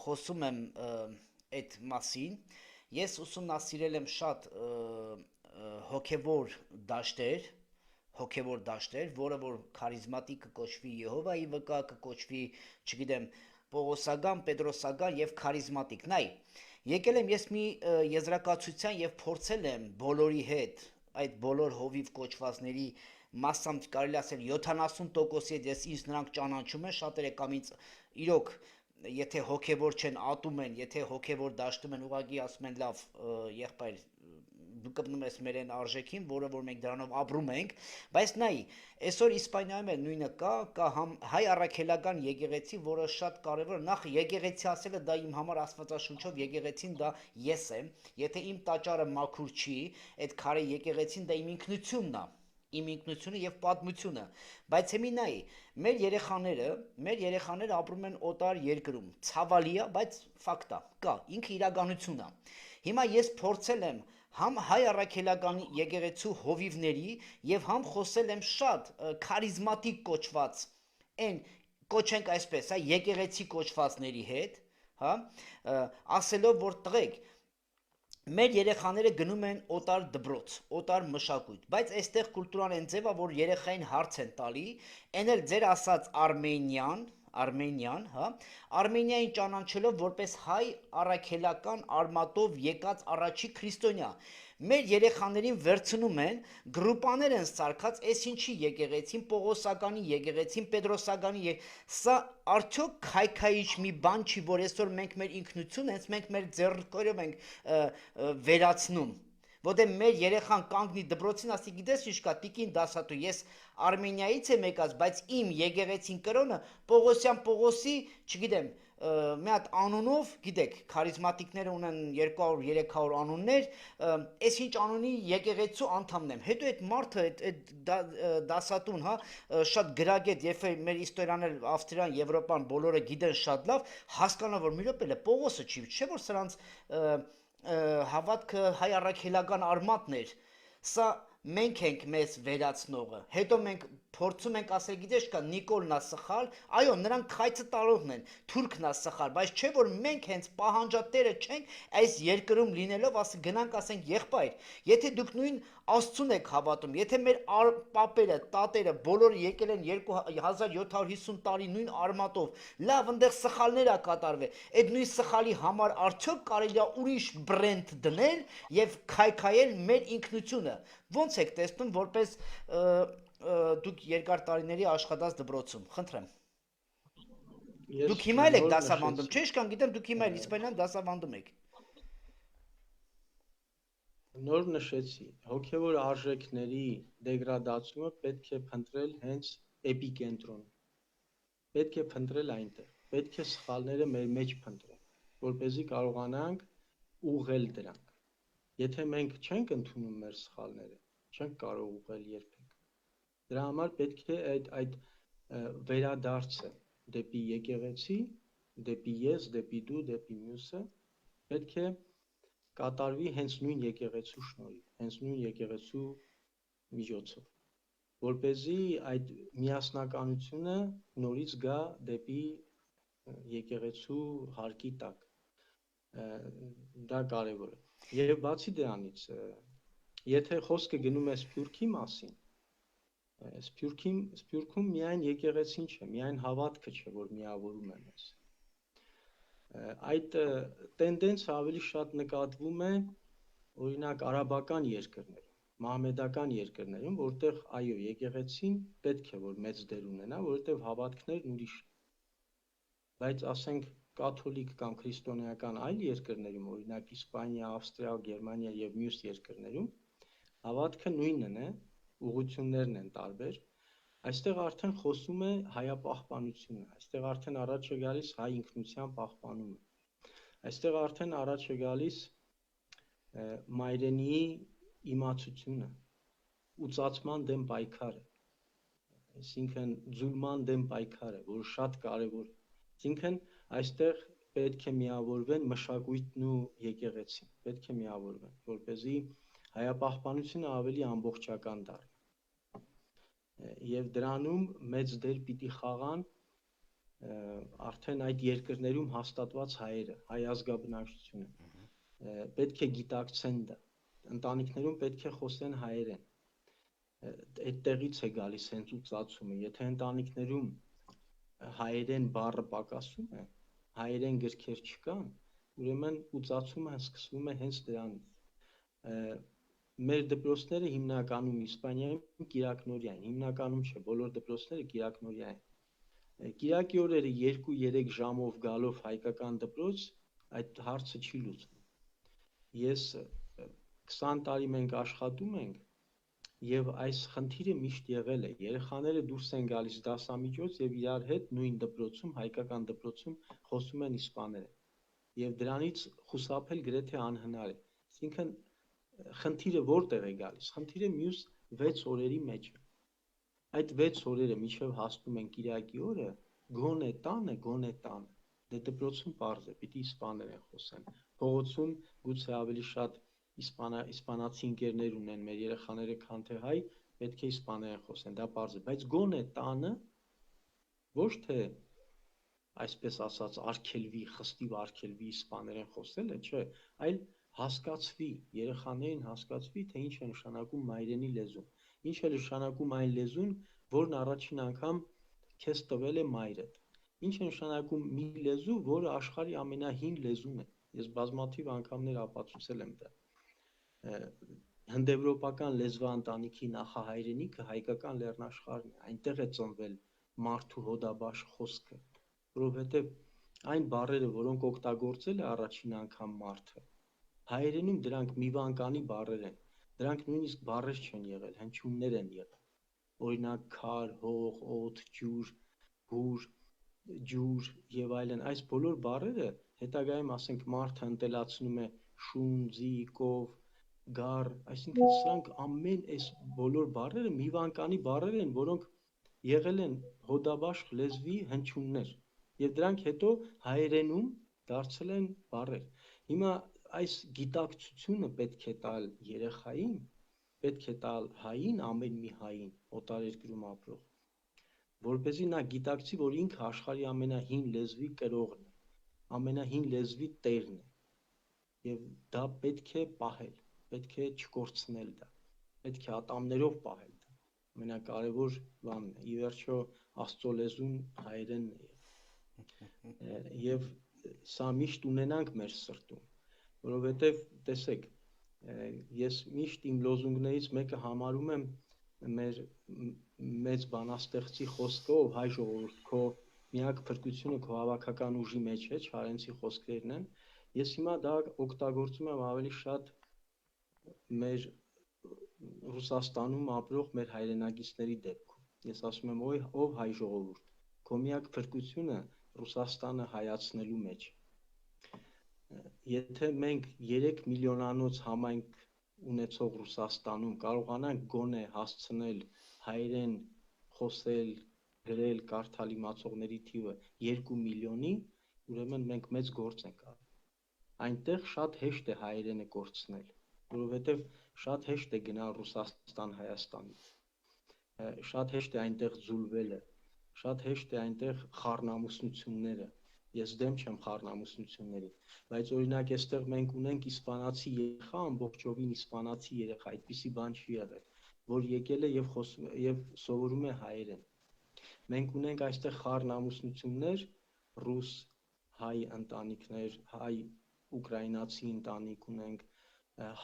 խոսում եմ այդ մասին։ Ես ուսումնասիրել եմ շատ հոգևոր դաշտեր, որը որ քարիզմատիկ կկոչվի Եհովայի վկա, կկոչվի, չգիտեմ, Պողոսական, Պետրոսական եւ քարիզմատիկ։ Նայ, եկել եմ ես մի եզրակացության եւ փորձել եմ բոլորի հետ, այդ բոլոր հովիվ կոչվածների մասամբ կարելի ասել 70%-ի հետ ես ինձ նրանք ճանաչում են, շատերը կամ ինձ իրոք եթե հոգևոր չեն ատում են, եթե հոգևոր դաշտում են, ուղղակի ասում են լավ, եղբայր, դու կպնում ես մեր այն արժեքին, որը որ մենք դրանով ապրում ենք, բայց նայ, այսօր Իսպանիայում էլ նույնը կա հայ առաքելական եկեղեցի, որը շատ կարևոր է, նախ եկեղեցի ասելը դա իմ համար Աստվածաշունչով եկեղեցին դա ես եմ, եթե իմ տաճարը մաքուր չի, այդ քարե եկեղեցին դա իմ ինքնությունն է, իմ ինքնությունը եւ պատմությունը, բայց հիմի նայ, մեր երեխաները ապրում են օտար երկրում, ցավալի է, բայց ֆակտ է, կա, ինքը իրականություն է։ Հիմա ես փորձել եմ համ հայ առաքելական եկեղեցու հովիվների եւ համ խոսել եմ շատ քարիզմատիկ կոչված, այն կոչենք այսպես, հա, եկեղեցի կոչվածների հետ, հա, ասելով որ տղեկ մեր երեխաները գնում են օտար դպրոց, օտար մշակույթ, բայց այստեղ կուլտուրան այն ձև է, որ երեխային հարց են տալի, այն էլ ձեր ասած Արմենիան, հա, Արմենիային ճանաչելով որպես հայ առաքելական արմատով եկած առաջի քրիստոնյա։ Մեր երեխաներին վերցնում են, գրուպաներ են սարքած, այս ինչի եկեղեցին, Պողոսականի եկեղեցին, Պետրոսականի սա արդյոք քայքայիչ մի բան չի, որ այսօր մենք մեր ինքնությունը, հենց մենք մեր ձեռքերով ենք վերացնում, որտեղ մեր երեխան կանգնի դպրոցին, ասի գիտես ինչ կա, տիկին դասատու, ես Արմենիայից եմ եկած, բայց իմ եկեղեցին կրոնը Պողոսյան Պողոսի, չգիտեմ, մի հատ անունով, գիտեք, քարիզմատիկները ունեն 200-300 անուններ, այս ինչ անունի եկեղեցու անդամն եմ։ Հետո այդ մարդը, այդ դասատուն, հա, շատ գրագետ, երբ մեր իստորիան էլ Ավստրիան, Եվրոպան բոլորը գիտեն շատ լավ, հասկանա որ մի րոպե է Պողոսը չի, չէ՞ որ սրանց հավատքը հայ առաքելական արմատներ, սա մենք ենք մեզ վերացնողը, հետո մենք փորձում ենք ասել գիտես կա Նիկոլն է սխալ, այո նրանք քայծը տալողն են, թուրքն է սխալ, բայց չէ որ մենք հենց պահանջատերը չենք այս երկրում լինելով, գնանք ասենք եղբայր, եթե դուք նույն Աստծուն եք հավատում, եթե մեր պապերը, տատերը բոլորը եկել են 2750 տարի նույն արմատով, լավ այնտեղ սխալներ ա կատարվել, այդ նույն սխալի համար արդյոք կարելի է ուրիշ բրենդ դնել եւ քայքայել մեր ինքնությունը, ո՞նց եք տեսնում որպես դուք երկար տարիների աշխատած դպրոցում, խնդրեմ։ Դուք հիմա եք դասավանդում, չէ՞ իշքան գիտեմ դուք հիմա Իսպանիան դասավանդում եք։ Նոր նշեցի, հոգևոր արժեքների դեգրադացումը պետք է փնտրել հենց էպիկենտրոն։ Պետք է փնտրել այնտեղ, պետք է սխալները մեր մեջ փնտրել, որպեսզի կարողանանք ուղղել դրանք։ Եթե մենք չենք ընդունում մեր սխալները, չենք կարող ուղղել երբեք։ Դրա համար պետք է այդ վերադարձը դեպի եկեղեցի, դեպի ես, դեպի դու, դեպի մյուսը, պետք է կատարվի հենց նույն եկեղեցու շնորհիվ, հենց նույն եկեղեցու միջոցով, որպեսզի այդ միասնականությունը նորից գա դեպի եկեղեցու հարկի տակ, դա կարևոր է։ Եվ բացի դրանից, եթե խոսքը գնում է Սփյուռքի մասին, Սփյուռքում միայն եկեղեցին չէ, միայն հավատքը չէ, որ միավորում է մեզ։ Այդ տենդենսը ավելի շատ նկատվում է օրինակ արաբական երկրներում, մահմեդական երկրներում, որտեղ այո, եկեղեցին պետք է որ մեծ դեր ունենա, որովհետև հավատքներն ուրիշ են։ Բայց ասենք կաթոլիկ կամ քրիստոնեական այլ երկրներում, օրինակ Իսպանիա, Ավստրիա, Գերմանիա եւ մյուս երկրներում, հավատքը նույնն է, ուղղություններն են տարբեր։ Այստեղ արդեն խոսում է հայապահպանությունը, այստեղ արդեն առաջ է գալիս հայ ինքնության պահպանումը, այստեղ արդեն առաջ է գալիս մայրենիի իմացությունը, ուծացման դեմ պայքարը, այսինքն ձուլման դեմ պայքարը, որը շատ կարևոր է, այսինքն այստեղ պետք է միավորվեն մշակույթն ու եկեղեցին, պետք է միավորվեն, որպեսզի հայապահպանությունը ավելի ամբողջական դառնա։ Եվ դրանում մեծ դեր պիտի խաղան արդեն այդ երկրներում հաստատված հայերը, հայ ազգաբնակչությունը, պետք է գիտակցեն դա, ընտանիքներում պետք է խոսեն հայերեն, այդտեղից է գալիս հենց ուծացումը, եթե ընտանիքներում հայերեն բառը պակասում է, հայերեն գրքեր չկան, ուրեմն ուծացումը սկսվում է հենց դրանից։ Մեր դպրոցները հիմնականում Իսպանիայում կիրակնօրյա են, հիմնականում չէ, բոլոր դպրոցները կիրակնօրյա են։ Կիրակի օրերը 2-3 ժամով գալով հայկական դպրոց այդ հարցը չի լուծվում։ Ես 20 տարի մենք աշխատում ենք եւ այս խնդիրը միշտ եղել է։ Երեխաները դուրս են գալիս դասամիջոց եւ իրար հետ նույն դպրոցում, հայկական դպրոցում խոսում են իսպաներեն։ Եվ դրանից խուսափել գրեթե անհնար է։ Այսինքն խնդիրը որտեղ է գալիս։ Խնդիրը մյուս 6 օրերի մեջ է։ Այդ 6 օրերը միջև հասնում են Կիրակի օրը, գոնե տանը։ Դե դպրոցում պարզ է, պիտի իսպաներեն խոսեն։ Փողոցում գուցե ավելի շատ իսպանացի ընկերներ ունեն մեր երեխաները, քան թե հայ, պետք է իսպաներեն խոսեն, դա պարզ է, բայց գոնե տանը ոչ թե այսպես ասած արգելվի, խստիվ արգելվի իսպաներեն խոսելը, չէ, այլ հասկացվի, երեխաներին հասկացվի, թե ինչ է նշանակում մայրենի լեզուն, ինչ է նշանակում այն լեզուն, որն առաջին անգամ քեզ տվել է մայրդ, ինչ է նշանակում մի լեզու, որը աշխարհի ամենահին լեզուն է, ես բազմաթիվ անգամներ ապացուցել եմ դա, հնդեվրոպական լեզվաընտանիքի նախահայրենիքը հայկական լեռնաշխարհն է, այնտեղ է ծնվել մարդու հոդաբաշխ խոսքը, որովհետև այն բառերը, որոնք օգտագործել է առաջին անգամ մարդը, հայերենում դրանք միվանկանի բառեր են, դրանք նույնիսկ բառեր չեն եղել, հնչյուններ են եղել, օրինակ քար, հող, օդ, ջուր, հուր, ջուր եւ այլն, այս բոլոր բառերը հետագայում ասենք մարդը ընտելացնում է շուն, ձի, կով, գառ, այսինքն սրանք ամեն այս բոլոր բառերը միվանկանի բառեր են, որոնք եղել են հոդաբաշխ լեզվի հնչյուններ եւ դրանք հետո հայերենում դարձել են բառեր։ Հիմա այս գիտակցությունը պետք է տալ երեխային, պետք է տալ հային, ամեն մի հային, օտարերկրում ապրող, որպեսզի նա գիտակցի, որ ինքը աշխարհի ամենահին լեզվի կրողն է, ամենահին լեզվի տերն է, եւ դա պետք է պահել, պետք է չկորցնել դա, պետք է ատամներով պահել դա, ամենակարևոր բանն է, ի վերջո Աստծո լեզուն հայերենն է եւ սա միշտ ունենանք մեր սրտում, որովհետեւ տեսեք, ես միշտ իմ լոզունգներից մեկը համարում եմ մեր մեծ բանաստեղծի խոսքը, ով հայ ժողովուրդ, քո միակ փրկությունը քո հավաքական ուժի մեջ է, Չարենցի խոսքերն են, ես հիմա դա օգտագործում եմ ավելի շատ մեր Ռուսաստանում ապրող մեր հայրենակիցների դեպքում, ես ասում եմ, ով հայ ժողովուրդ, քո միակ փրկությունը Ռուսաստանը հայացնելու մեջ է, եթե մենք 3 միլիոնանոց համայնք ունեցող Ռուսաստանում կարողանանք գոնե հասցնել հայերեն խոսել, գրել, կարդալ իմացողների թիվը 2 միլիոնի, ուրեմն մենք մեծ գործ ենք արել։ այնտեղ շատ հեշտ է հայերենը կորցնել, որովհետև շատ հեշտ է գնալ Ռուսաստան Հայաստանից, շատ հեշտ է այնտեղ ձուլվելը, շատ հեշտ է այնտեղ խառնամուսնությունները, ես դեմ չեմ խառնամուսնություններին, բայց օրինակ այստեղ մենք ունենք իսպանացի երեխա, ամբողջովին իսպանացի երեխա, այդպիսի բան չի եղել, որ եկել է եւ սովորում է հայերեն։ Մենք ունենք այստեղ խառնամուսնություններ, ռուս, հայ ընտանիքներ, հայ ուկրաինացի ընտանիք ունենք,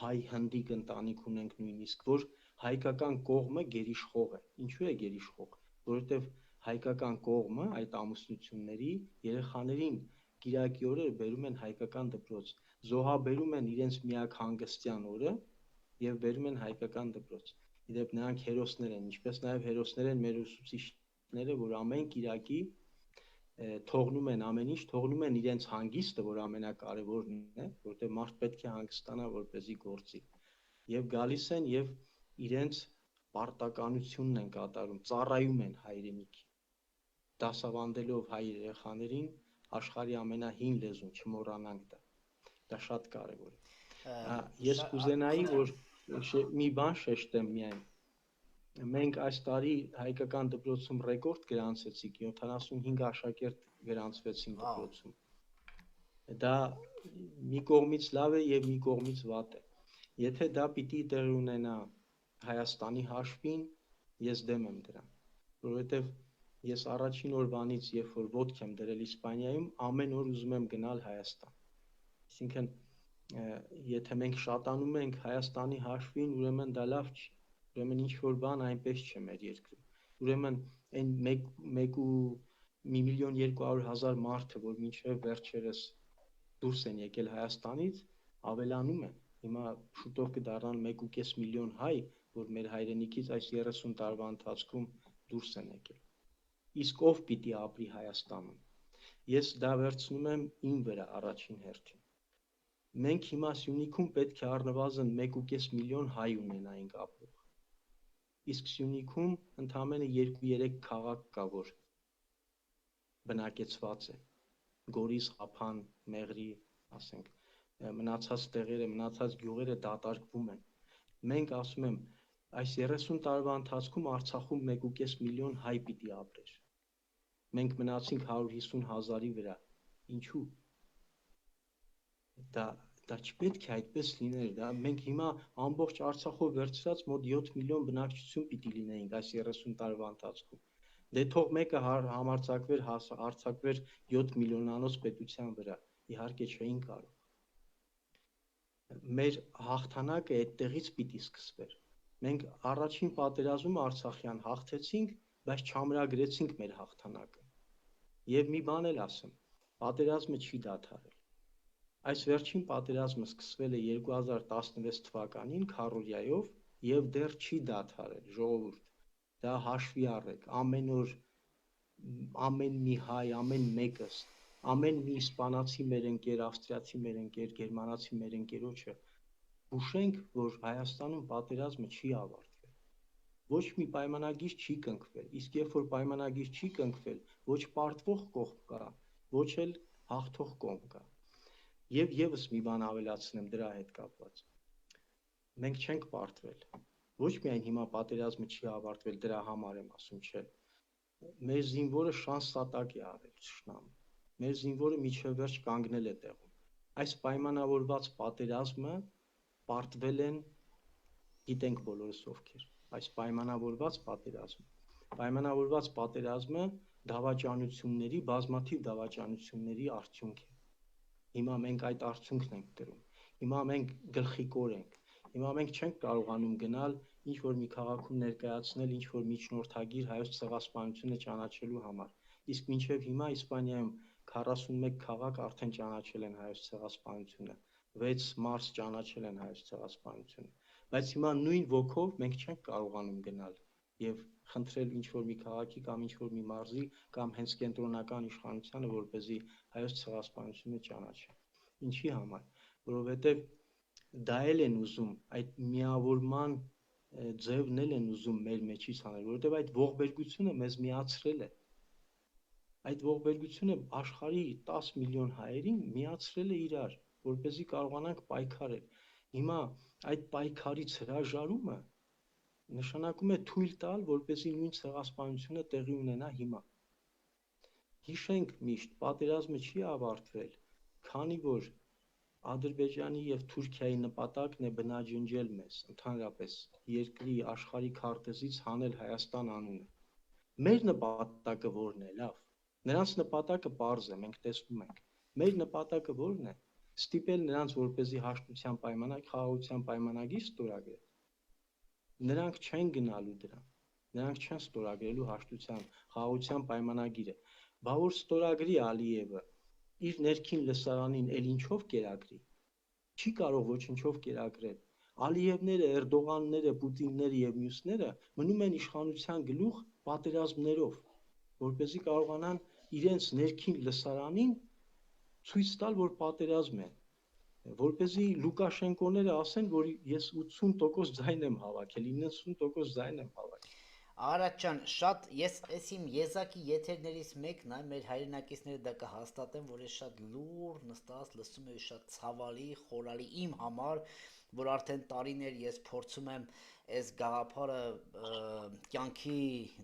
հայ հնդիկ ընտանիք ունենք նույնիսկ, որ հայկական կողմը գերիշխող է։ Ինչու է գերիշխող? Որովհետև հայկական կողմը այդ ամուսնությունների երեխաներին Կիրակի օրը բերում են հայկական դպրոց, զոհաբերում են իրենց միակ հանգստյան օրը եւ բերում են հայկական դպրոց։ Իդեպ նրանք հերոսներ են, ինչպես նաեւ հերոսներ են մեր ուսուցիչները, որ ամեն Կիրակի թողնում են ամեն ինչ, թողնում են իրենց հանգիստը, որ ամենակարևորն է, որտեղ մարդ պետք է հանգստանա, որպեսզի գործի, եւ գալիս են եւ իրենց պարտականությունն են կատարում, ծառայում են հայրենիքի, դասավանդելով հայ երեխաներին աշխարհի ամենահին լեզուն, չմոռանանք դա շատ կարևոր է։ Ես կուզենայի, որ մի բան շեշտեմ միայն։ Մենք այս տարի հայկական դպրոցում ռեկորդ գրանցեցինք, 75 աշակերտ գրանցվեցին դպրոցում։ Դա մի կողմից լավ է եւ մի կողմից վատ է։ Եթե դա պիտի տեղ ունենա Հայաստանի հաշվին, ես դեմ եմ դրան, որովհետեւ ես առաջին օրվանից, երբ որ ոտք եմ դրել Իսպանիայում, ամեն օր ուզում եմ գնալ Հայաստան։ Այսինքն, եթե մենք շատանում ենք Հայաստանի հաշվին, ուրեմն դա լավ չի։ Ուրեմն ինչ որ բան այնպես չէ մեր երկրում։ Ուրեմն այն 1,2 միլիոն մարդը, որ մինչև վերջերս դուրս են եկել Հայաստանից, ավելանում են։ Հիմա շուտով կդառնան 1,5 միլիոն հայ, որ մեր հայրենիքից այս 30 տարվա ընթացքում դուրս են եկել։ Իսկ ով պիտի ապրի Հայաստանում։ Ես դա վերցնում եմ իմ վրա առաջին հերթին։ Մենք հիմա Սյունիքում պետք է առնվազն 1,5 միլիոն հայ ունենայինք ապրող։ Իսկ Սյունիքում ընդամենը 2-3 քաղաք կա, որ բնակեցված է։ Գորիս, Ղափան, Մեղրի, ասենք, մնացած տեղերը, մնացած գյուղերը դատարկվում են։ Մենք ասում եմ, այս 30 տարվա ընթացքում Արցախում 1,5 միլիոն հայ պիտի ապրեր։ Մենք մնացինք 150,000-ի վրա։ Ինչու՞։ Դա չպետք է այդպես լիներ, դա մենք հիմա ամբողջ Արցախով վերցրած մոտ 7 միլիոն բնակչություն պիտի լինեինք այս 30 տարվա ընթացքում։ Դե թող մեկը համարձակվեր արձակվեր 7 միլիոնանոց պետության վրա, իհարկե չէին կարող։ Մեր հաղթանակը այդտեղից պիտի սկսվեր։ Մենք առաջին պատերազմում Արցախյան հաղթեցինք, բայց չամրագրեցինք մեր հաղթանակը։ Եվ մի բան էլ ասեմ, պատերազմը չի դադարել։ Այս վերջին պատերազմը սկսվել է 2016 թվականին Քարորիայով եւ դեռ չի դադարել, ժողովուրդ։ Դա հաշվի առեք, ամեն օր ամեն մի հայ, ամեն մեկս, ամեն մի իսպանացի մեր ընկեր, ավստրիացի մեր ընկեր, գերմանացի մեր ընկերոջը հուշենք, որ Հայաստանում պատերազմը չի ավարտվել։ Ոչ մի պայմանագիր չի կնքվել, իսկ երբ որ պայմանագիր չի կնքվել, ոչ պարտվող կողմ կա, ոչ էլ հաղթող կողմ կա։ Եվ եւս մի բան ավելացնեմ դրա հետ կապված։ Մենք չենք պարտվել։ Ոչ միայն հիմա պատերազմը չի ավարտվել, դրա համար եմ ասում, չէ։ Մեր զինվորը շանսատակ է արել ճշնամը։ Մեր զինվորը միջև վերջ կանգնել է տեղում։ Այս պայմանավորված պատերազմը պարտվել են, գիտենք բոլորս ովքեր, այս պայմանավորված պատերազմը դավաճանությունների, բազմաթիվ դավաճանությունների արդյունք է։ Հիմա մենք այդ արդյունքն ենք կրում։ Հիմա մենք գլխիկոր ենք։ Հիմա մենք չենք կարողանում գնալ ինչ-որ մի քաղաքում ներկայացնել ինչ-որ միջնորդագիր հայոց ցեղասպանությունը ճանաչելու համար։ Իսկ մինչև հիմա Իսպանիայում 41 քաղաք արդեն ճանաչել են հայոց ցեղասպանությունը, 6 մարզ ճանաչել են հայոց ցեղասպանությունը։ Բայց հիմա նույն ոգով մենք չենք կարողանում գնալ եւ խնդրել ինչ-որ մի քաղաքի կամ ինչ-որ մի մարզի կամ հենց կենտրոնական իշխանությանը, որպեսզի հայոց ցեղասպանությունը ճանաչի։ Ինչի համար? Որովհետեւ դա էլ են ուզում, այդ միավորման ձևն էլ են ուզում մեր մեջից անել, որովհետեւ այդ ողբերգությունը մեզ միացրել է։ Այդ ողբերգությունը աշխարհի 10 միլիոն հայերին միացրել է իրար։ որպեսզի կարողանանք պայքարել։ Հիմա այդ պայքարից հրաժարումը նշանակում է թույլ տալ, որպեսզի նույն ցեղասպանությունը տեղի ունենա հիմա։ Հիշենք միշտ, պատերազմը չի ավարտվել, քանի որ Ադրբեջանի եւ Թուրքիայի նպատակն է բնաջնջել մեզ, ընդհանրապես երկրի աշխարհի քարտեզից հանել Հայաստան անունը։ Մեր նպատակը ո՞րն է, լավ։ Նրանց նպատակը պարզ է, մենք տեսնում ենք։ Մեր նպատակը ո՞րն է։ Ստիպել նրանց, որպեսզի հաշտության պայմանագիր, խաղաղության պայմանագիր ստորագրեն։ Նրանք չեն գնալու դրան։ Նրանք չեն ստորագրելու հաշտության, խաղաղության պայմանագիրը։ Բա որ ստորագրի Ալիևը իր ներքին լսարանին էլ ինչով կերակրի։ Չի կարող ոչինչով կերակրել։ Ալիևները, Էրդողանները, Պուտինները եւ մյուսները մնում են իշխանության գլուխ պատերազմներով, որպեսզի կարողանան իրենց ներքին լսարանին ցույց տալ, որ պատերազմ է, որպեսզի Լուկաշենկոները ասեն, որ ես 80% ձայն եմ հավաքել, 90% ձայն եմ հավաքել։ Արադ ջան, շատ ես իմ եզակի եթերներից մեկն է, մեր հայրենակիցները դա կհաստատեն, որ ես շատ լուր նստած լսում եմ, շատ ցավալի, խորալի իմ համար, որ արդեն տարիներ ես փորձում եմ այս գաղափարը կյանքի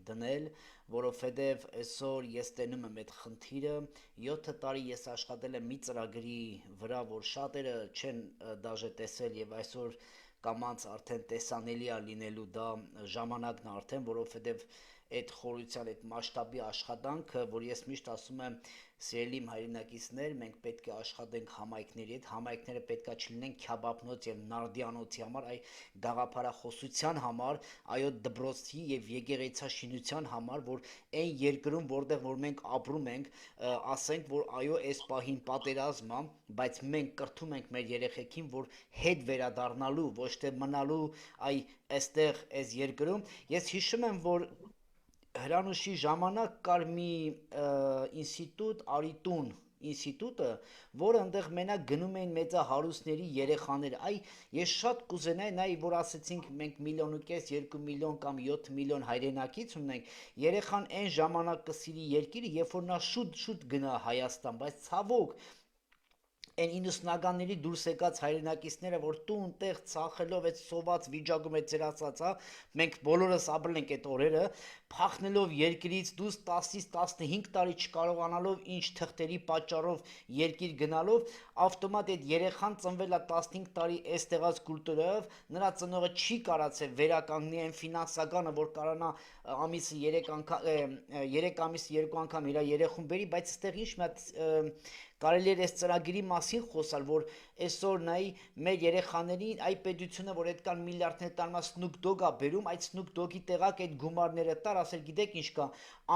դնել, որովհետև այսօր ես տենում եմ այդ խնդիրը, 7 տարի ես աշխատել եմ մի ծրագրի վրա, որ շատերը չեն դաժե տեսել եւ այսօր կամանց արդեն տեսանելի է լինելու դա ժամանակն արդեն, որովհետև այդ խորության, այդ մասշտաբի աշխատանքը, որ ես միշտ ասում եմ, սիրելի իմ հայրենակիցներ, մենք պետք է աշխատենք համայնքների հետ, համայնքները պետք է չլինեն քյաբաբնոց եւ նարդիանոցի համար, այ գաղափարախոսության համար, այո դբրոցի եւ եկեղեցաշինության համար, որ այն երկրում, որտեղ որ մենք ապրում ենք, ասենք, որ այո, այս պահին պատերազմ է, բայց մենք կրթում ենք մեր երեխեքին, որ հետ վերադառնալու, ոչ թե մնալու այ այստեղ այս երկրում։ Ես հիշում եմ, որ Հրանուշի ժամանակ կար մի ինստիտուտ, Արիտուն ինստիտուտը, որը այնտեղ մենակ գնում էին մեծահարուստների երեխաները։ Այ ես շատ կուզենայի, նայ որ ասեցինք մենք 1.5 միլիոն, 2 միլիոն կամ 7 միլիոն հայրենակից ունենք, երեխան այն ժամանակ կսիրի երկիրը, երբ որ նա շուտ գնա Հայաստան, բայց ցավոք այն 90-ականների դուրս եկած հայրենակիցները, որ տուն տեղ ցախելով այդ սոված վիճակում այդ ծեր ասածա, մենք բոլորս ապրել ենք այդ օրերը, փախնելով երկրից դուրս 10-ից 15 տարի չկարողանալով ինչ թղթերի պատճառով երկիր գնալով, ավտոմատ այդ երեխան ծնվել է 15 տարի այստեղած կուլտուրայով, նրա ծնողը չի կարացել վերականգնի այն ֆինանսականը, որ կարողանա ամիսը 3 ամիս 2 անգամ իր երեխուն բերի, բայց այստեղ ինչ մի հատ կարելի է այս ծրագրի մասին խոսալ, որ այսօր նայի մեր երեխաներին այ պետությունը, որ այդքան միլիարդներ տանմա Snoop Dogg-ա բերում, այդ Snoop Dogg-ի տեղակ այդ գումարները տար, ասել գիտեք ինչ կա,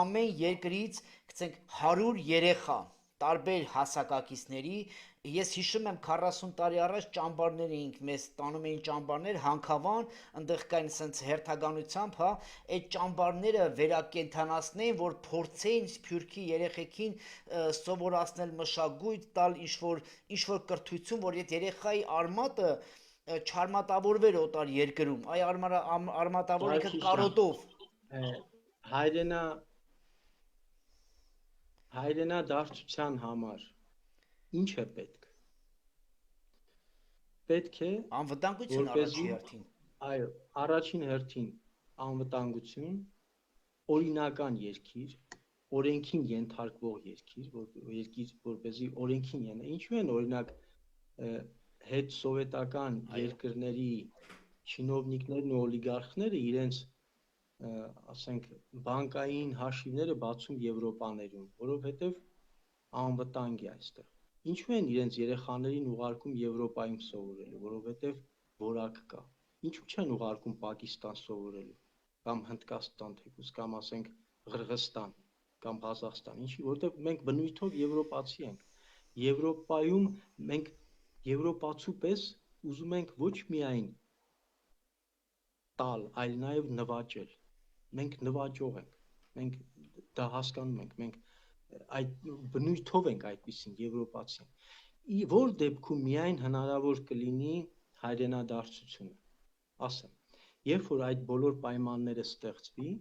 ամեն երկրից գցենք 100 երեխա տարբեր հասակակիցների, ես հիշում եմ 40 տարի առաջ ճամբարներ էինք, մեզ տանում էին ճամբարներ, Հանքավան, այնտեղ կային սենց հերթականությամբ, հա, այդ ճամբարները վերակենդանացնեին, որ փորձեին Սփյուռքի երեխեքին սովորացնել մշակույթ, տալ ինչ-որ կրթություն, որ այդ երեխայի արմատը չարմատավորվեր օտար երկրում, այ արմատավոր ինքը կարոտով։ Հայրենադարձության համար ինչ է պետք։ Պետք է անվտանգություն առաջին հերթին։ Այո, առաջին հերթին անվտանգություն, օրինական երկիր, օրենքին ենթարկվող երկիր, որպեսզի օրենքին ենա։ Ինչու են օրինակ հետ սովետական երկրների չինովնիկներն ու օլիգարխները իրենց ասենք բանկային հաշիվները բացում Եվրոպաներում, որովհետև անվտանգ է այստեղ։ Ինչու են իրենց երեխաներին ուղարկում Եվրոպայում սովորելու, որովհետև որակ կա։ Ինչու չեն ուղարկում Պակիստան սովորելու, կամ Հնդկաստան թեկուզ, կամ ասենք Ղրղստան, կամ Ղազախստան, ինչի, որովհետև մենք բնույթով եվրոպացի ենք։ Եվրոպայում մենք եվրոպացու պես ուզում ենք ոչ միայն տալ, այլ նաև նվաճել։ Մենք նվաճող ենք, մենք դա հասկանում ենք, մենք այդ բնույթով ենք այդպիսին եվրոպացի ենք։ Որ դեպքում միայն հնարավոր կլինի հայրենադարձությունը։ Ասեմ, երբ որ այդ բոլոր պայմանները ստեղծվի,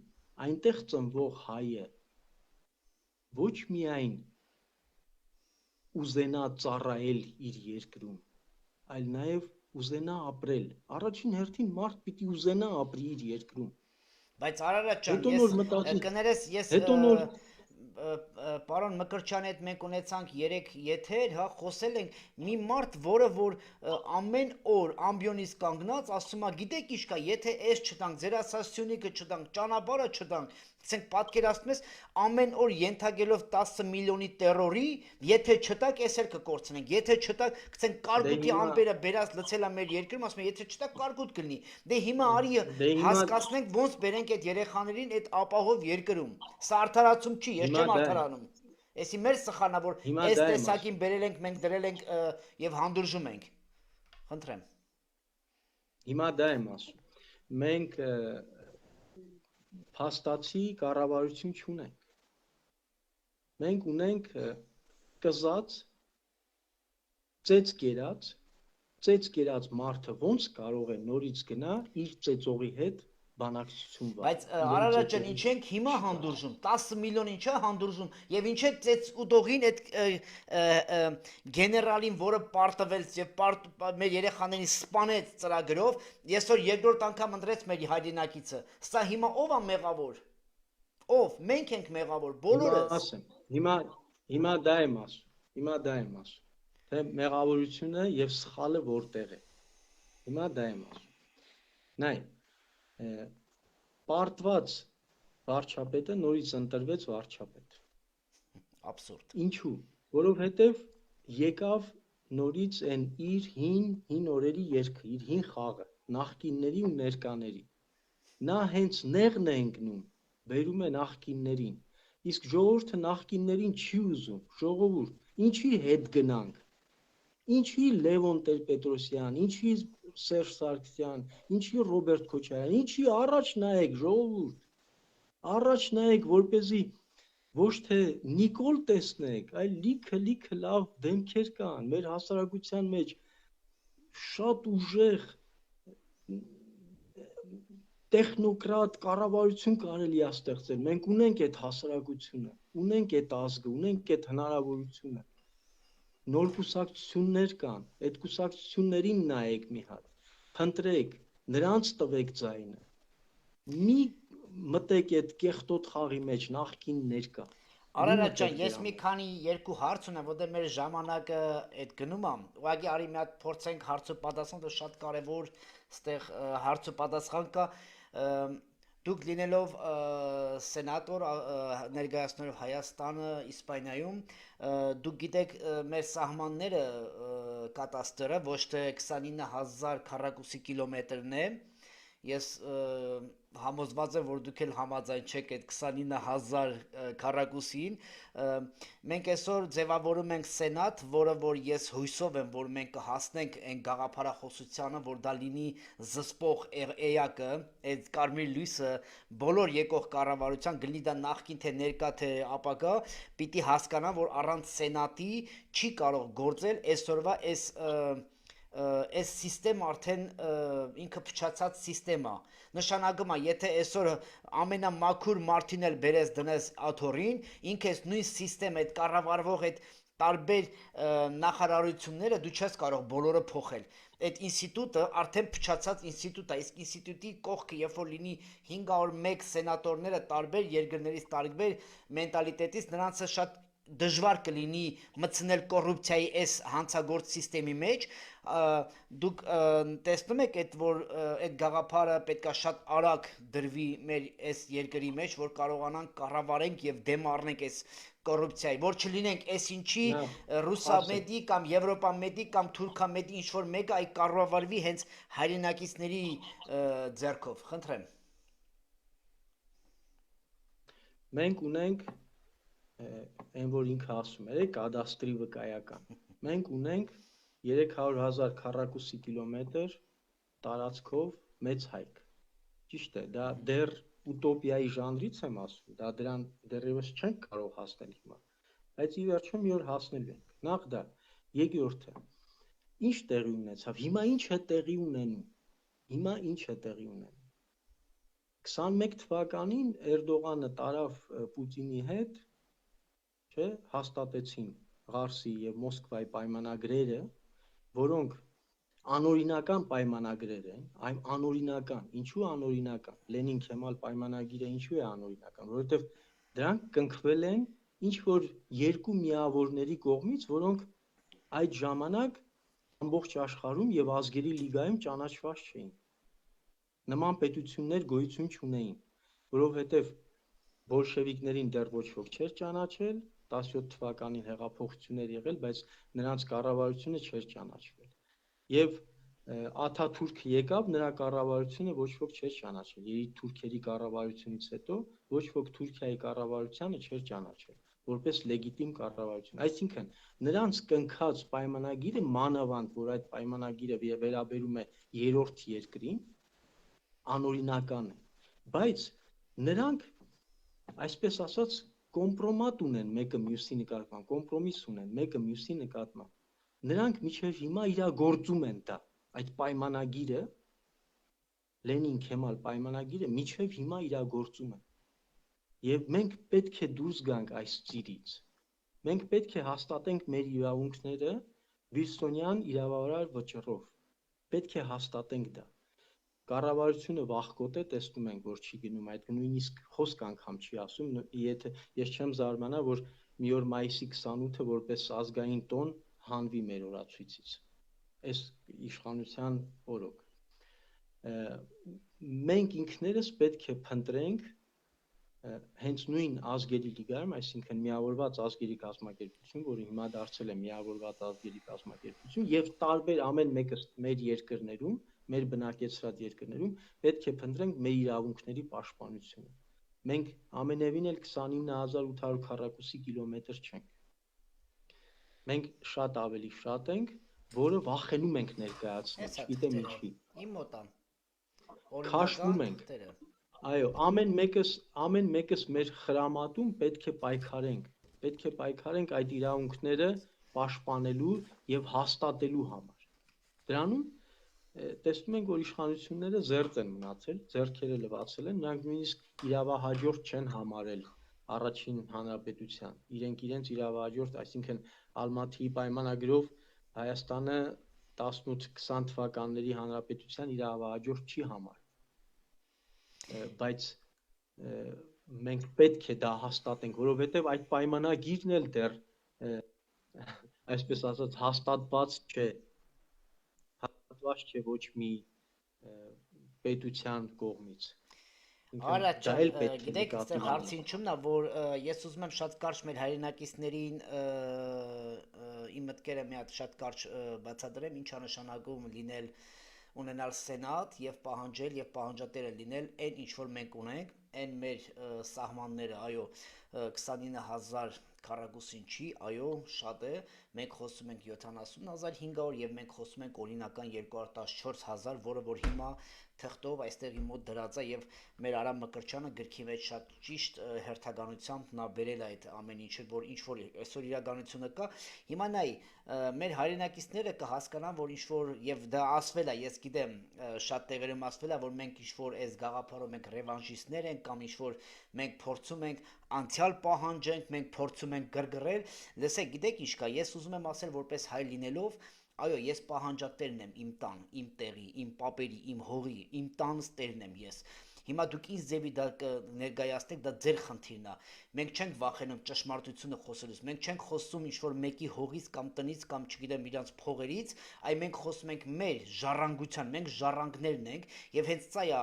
այնտեղ ծնվող հայը ոչ միայն ուզենա ծառայել իր երկրում, այլ նաև ուզենա ապրել։ Առաջին հերթին մարդ պիտի ուզենա ապրի իր երկրում։ Բայց Արարատ ջան, Հետո ես նոր մտածի, կներես, ես հետո նոր պարոն Մկրտչյանի հետ մենք ունեցանք 3 եթեր, հա, խոսել ենք մի մարդ, որ ամեն օր ամբիոնից կանգնած ասում է, գիտեք ինչ կա, եթե այս չտանք, ձեր ասասյունիկը չտանք, ճանապարհը չտանք, ցենք պատկերացնում ես ամեն օր ենթագելով 10 միլիոնի տերորի, եթե չտակ, էս էլ կկորցնենք, եթե չտակ, ցենք կարկուտի հիմա ամպերը բերած լցելա մեր երկրում, ասում եմ, եթե չտակ կարկուտ կլինի։ Դե հիմա արի դե հիմա հասկացնենք ոնց բերենք այդ երեխաներին այդ ապահով երկրում։ Սա արդարացում չի, ես հիմա չեմ դա արդարանում։ Էսի մեր սխալն է, որ հիմա այս դա եմ տեսակին ասում։ բերել ենք, մենք դրել ենք եւ հանդուրժում ենք։ Խնդրեմ։ Հիմա դա եմ ասում։ Մենք փաստացի կառավարություն չունենք։ Մենք ունենք կզած, ծեծ կերած մարդը ոնց կարող է նորից գնա իր ծեծողի հետ բանակցություն Բայց վարել։ Արարատ ջան, ինչ ենք հիմա հանդուրժում, 10 միլիոն ինչ է հանդուրժում, եւ ինչ է ծեծ ուտողին այդ գեներալին, որը պարտվել եւ մեր երեխաներին սպանեց ծրագրով, այսօր երկրորդ անգամ ընտրեց մեր հայրենակիցը։ Սա հիմա ով է մեղավոր։ Ով։ Մենք ենք մեղավոր, բոլորս։ Հիմա դա եմ ասում։ Թե մեղավորությունը եւ սխալը որտեղ է։ Հիմա դա եմ ասում։ Նայ, պարտված վարչապետը նորից ընտրվեց վարչապետ։ Աբսուրդ։ Ինչու՞։ Որովհետեւ եկավ նորից այն իր հին օրերի երգը, իր հին խաղը, նախկինների ու ներկաների։ Նա հենց նեղն է ընկնում, բերում է նախկիններին։ Իսկ ժողովուրդը նախկիններին չի ուզում։ Ժողովուրդ, ինչի հետ գնանք։ Ինչի Լևոն Տեր-Պետրոսյան, ինչի Սերժ Սարգսյան, ինչի Ռոբերտ Քոչարյան, ինչի առաջ նայեք ժողովուրդ։ Առաջ նայեք, որպեսզի ոչ թե Նիկոլ տեսնեք, այլ լիքը լավ դեմքեր կան մեր հասարակության մեջ, շատ ուժեղ տեխնոկրատ կառավարություն կարելի է ստեղծել։ Մենք ունենք այդ հասարակությունը, ունենք այդ ազգը, ունենք այդ հնարավորությունը։ Նոր կուսակցություններ կան, այդ կուսակցություններին նայեք մի հատ, փնտրեք, նրանց տվեք ձայնը։ Մի մտեք այդ կեղտոտ խաղի մեջ նախկիններ կա։ Արարատ ջան, ես մի քանի երկու հարց ունեմ, որտեղ մեր ժամանակը այդ գնում է։ Ուղղակի արի մի հատ փորձենք հարց ու պատասխան, դա շատ կարևոր այստեղ հարց ու պատասխան կա։ Դուք լինելով սենատոր ներկայացնելով Հայաստանը Իսպանիայում, դուք գիտեք մեր սահմանները կատաստրը ոչ թե 29000 քառակուսի կիլոմետրն է։ Ես համոզված եմ, որ դուք էլ համաձայն չեք այդ 29000 քառակուսին։ Մենք այսօր ձևավորում ենք սենատ, որ ես հույսով եմ, որ մենք կհասնենք այն գաղափարախոսությանը, որ դա լինի զսպող էակը, այդ կարմիր լույսը բոլոր եկող կառավարության, գլի դա նախկին թե ներկա թե ապագա, պիտի հասկանա, որ առանց սենատի չի կարող գործել այսօրվա այս սիստեմ արդեն ինքը փչացած սիստեմ է։ Նշանակում է, եթե այսօր ամենամաքուր մարդին էլ բերես դնես աթոռին, ինքը այս նույն սիստեմ, այդ կառավարվող այդ տարբեր նախարարությունները դու չես կարող բոլորը փոխել։ Այդ ինստիտուտը արդեն փչացած ինստիտուտ է, իսկ ինստիտուտի կողքը, երբ որ լինի 501 սենատորները տարբեր երկրներից, տարբեր մենտալիտետից, նրանցը շատ դժվար կլինի մտցնել կոռուպցիայի այս հանցագործ սիստեմի մեջ։ Դուք տեսնում եք այդ որ այդ գաղափարը պետքա շատ արագ դրվի մեր այս երկրի մեջ, որ կարողանանք կառավարենք եւ դեմ առնենք այս կոռուպցիայի, որ չլինենք այս ինչի ռուսամեդի կամ եվրոպամեդի կամ թուրքամեդի ինչ որ մեկը այ կառավարվի հենց հայրենակիցների ձեռքով։ Խնդրեմ։ Մենք ունենք այն որ ինքը ասում է, կադաստրի վկայական։ Մենք ունենք 300,000 քառակուսի կիլոմետր տարածքով մեծ հայք։ Ճիշտ է, դա դեռ ուտոպիայի ժանրից եմ ասում, դա դրան դեռևս չենք կարող հասնել հիմա, բայց ի վերջո մի օր հասնելու ենք։ Նախ դա, երկրորդը, ինչ տեղի ունեցավ, հիմա ինչ է տեղի ունենում։ 21 թվականին Էրդողանը տարավ Պուտինի հետ, չէ, հաստատեցին Ղարսի եւ Մոսկվայի պայմանագրերը, որոնք անօրինական պայմանագրեր են, այն անօրինական, ինչու անօրինական, Լենին-Քեմալ պայմանագիրը ինչու է անօրինական, որովհետեւ դրանք կնքվել են ինչ որ երկու միավորների կողմից, որոնք այդ ժամանակ ամբողջ աշխարհում եւ ազգերի լիգայում ճանաչված չէին։ Նման պետություններ գոյություն չունեին, որովհետեւ բոլշևիկներին դեռ ոչ ոք չէր ճանաչել, 17 թվականին հեղափոխություններ եղել, բայց նրանց կառավարությունը չէր ճանաչվել։ Եվ Աթաթուրքը եկավ, նրա կառավարությունը ոչ ոք չէր ճանաչել։ Երբ թուրքերի կառավարությունից հետո ոչ ոք Թուրքիայի կառավարությանը չէր ճանաչել որպես լեգիտիմ կառավարություն։ Այսինքն նրանց կնքած պայմանագիրը մանավանդ, որ այդ պայմանագիրը վերաբերում է երրորդ երկրին, անօրինական է, բայց նրանք այսպես ասած կոմպրոմատ ունեն մեկը մյուսի նկատմամբ, կոմպրոմիս ունեն մեկը մյուսի նկատմամբ։ Նրանք մինչև հիմա իրագործում են դա, այդ պայմանագիրը, Լենին-Քեմալ պայմանագիրը մինչև հիմա իրագործում են։ Եվ մենք պետք է դուրս գանք այս ծիրից։ Մենք պետք է հաստատենք մեր իրավունքները Վիլսոնյան իրավարար վճռով։ Պետք է հաստատենք դա։ Կառավարությունը վախկոտ է, տեսնում ենք, որ չի գնում այդ, նույնիսկ խոսք անգամ չի ասում, եթե ես չեմ զարմանա, որ մի օր մայիսի 28-ը որպես ազգային տոն հանվի մեր օրացույցից։ Այս իշխանության օրոք։ Մենք ինքներս պետք է փնտրենք հենց նույն ազգերի լիգայում, այսինքն միավորված ազգերի կազմակերպություն, որը հիմա դարձել է միավորված ազգերի կազմակերպություն, եւ տարբեր ամեն մեկը մեր երկրներում, մեր բնակեցրած երկրներում պետք է փնտրենք մեր իրավունքների պաշտպանությունը։ Մենք ամենևին էլ 29800 քառակուսի կիլոմետր չենք։ Մենք շատ ավելի շատ ենք, որը վախենում ենք ներկայացնել, չգիտեմ ինչի։ Իմ մոտան։ Քաշվում ենք։ Այո, ամեն մեկս մեր խրամատում պետք է պայքարենք այդ իրավունքները պաշտպանելու եւ հաստատելու համար։ Դրանում տեսնում ենք, որ իշխանությունները զերծ են մնացել, ձեռքերը լվացել են, նրանք նույնիսկ իրավահաջորդ չեն համարել առաջին հանրապետության։ Իրենց իրավահաջորդ, այսինքն Ալմաթիի պայմանագրով Հայաստանը 18-20 թվականների հանրապետության իրավահաջորդ չի համարել։ Բայց մենք պետք է դա հաստատենք, որովհետև այդ պայմանագիրն էլ դեռ այսպես ասած հաստատված չէ ոչ մի պետության կողմից։ Արա, գիտեք, այստեղ հարցը ինչու՞մն է, որ ես ուզում եմ շատ կարճ մեր հայրենակիցներին իմ մտքերը մի հատ շատ կարճ բացատրեմ, ինչ է նշանակում լինել ունենալ սենատ եւ պահանջել եւ պահանջատերը լինել այն ինչ որ մենք ունենք, այն մեր սահմանները, այո, 29000 քառակուսին չի, այո, շատ է, մենք խոսում ենք 70500 եւ մենք խոսում ենք օրինական 214000, որը որ հիմա թղթով այստեղ իմ մոտ դրած է եւ մեր Արամ Մկրտչյանը գրքի մեջ շատ ճիշտ հերթականությամբ նա բերել այդ ամեն ինչը, որ ինչ որ այսօր իրականությունը կա։ Հիմա նայ, մեր հայրենակիցները կհասկանան, որ ինչ որ եւ դա ասվել է, ես գիտեմ, շատ տեղերում ասվել է, որ մենք ինչ որ այս գաղափարով մենք ռևանշիստներ ենք կամ ինչ որ մենք փորձում ենք անցյալ պահանջենք, մենք փորձում ենք գրգռել։ Լսեք, գիտեք ինչ կա, ես ուզում եմ ասել որպես հայ լինելով, այո, ես պահանջատերն եմ իմ տան, իմ տեղի, իմ պապերի, իմ հողի, իմ տանս տերն եմ ես։ Հիմա դուք ինչ ձևի դա ներկայացնեք, դա ձեր խնդիրն է։ Մենք չենք վախենում ճշմարտությունը խոսելուց, մենք չենք խոսում ինչ-որ մեկի հողից կամ տնից կամ չգիտեմ իրանց փողերից, այլ մենք խոսում ենք մեր ժառանգության, մենք ժառանգներն ենք եւ հենց սա է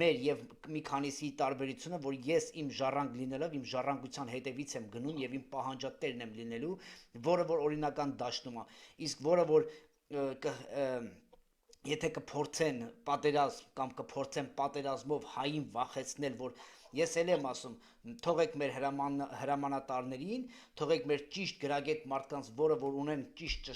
մեր եւ մի քանիսի տարբերությունը, որ ես իմ ժառանգ լինելով, իմ ժառանգության հետևից եմ գնում եւ իմ պահանջատերն եմ լինելու, որը որ օրինական դաշտում է, իսկ որը որ եթե կփորձեն պատերազմ կամ կփորձեն պատերազմով հային վախեցնել, որ ես էլ եմ ասում, թողեք մեր հրամանատարներին, թողեք մեր ճիշտ գրագետ մարդկանց, որը որ ունեն ճիշտ,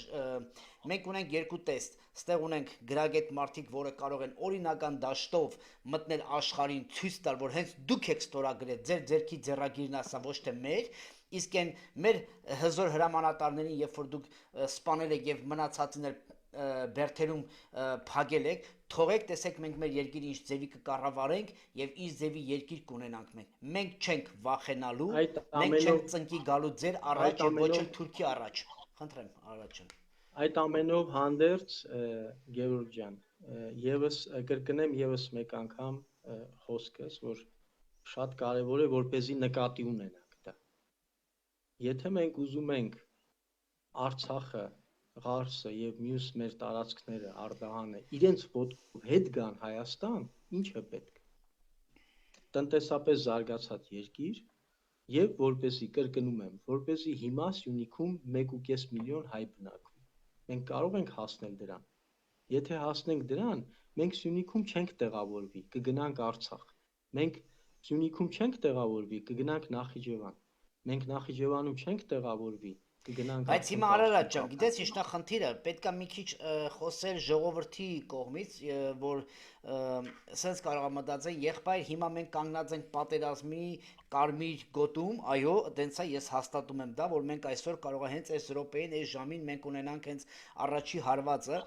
մենք ունենք երկու տեստ, ստեղ ունենք գրագետ մարդիկ, որը կարող են օրինական դաշտով մտնել աշխարհին, ցույց տալ, որ հենց դուք եք ստորագրել, ձեր ձերքի ձեռագիրն ասա, ոչ թե մեր, իսկ այն մեր հզոր հրամանատարներին, երբ որ դուք սպանել եք եւ մնացածին էլ բերթերում փագել եք, թողեք, տեսեք մենք մեր երկիրը ինչ ձևի կկառավարենք եւ իր ձևի երկիր կունենանք մենք։ Մենք չենք վախենալու, մենք չենք ծնկի գալու ձեր առաջ եւ ոչ էլ Թուրքի առաջ։ Խնդրեմ, առաջ։ Այդ ամենով հանդերձ Գևորգ ջան, եւս կրկնեմ եւս մեկ անգամ խոսքս, որ շատ կարեւոր է որպեսզի նկատի ունենանք դա։ Եթե մենք ուզում ենք Արցախը, Ղարսը եւ մյուս մեր տարածքները, Արդահանը իրենց ոտքով հետ գան Հայաստան, ինչ է պետք։ Տնտեսապես զարգացած երկիր եւ որպեսզի կրկնում եմ, որպեսզի հիմա Սյունիքում 1.5 միլիոն հայ բնակվի։ Մենք կարող ենք հասնել դրան։ Եթե հասնենք դրան, մենք Սյունիքում չենք տեղավորվի, կգնանք Արցախ։ Մենք Սյունիքում չենք տեղավորվի, կգնանք Նախիջևան։ Մենք Նախիջևանում չենք տեղավորվի, կգնանք։ Բայց հիմա Արարատ ջան, գիտես ինչն է խնդիրը, պետք է մի քիչ խոսել ժողովրդի կողմից, որ ասենց կարող եմ մտածել, եղբայր, հիմա մենք կանգնած ենք պատերազմի կարմիր գոտում, այո, դենց է, ես հաստատում եմ դա, որ մենք այսօր կարող է հենց այս րոպեին, այս ժամին մենք ունենանք հենց առաջի հարվածը։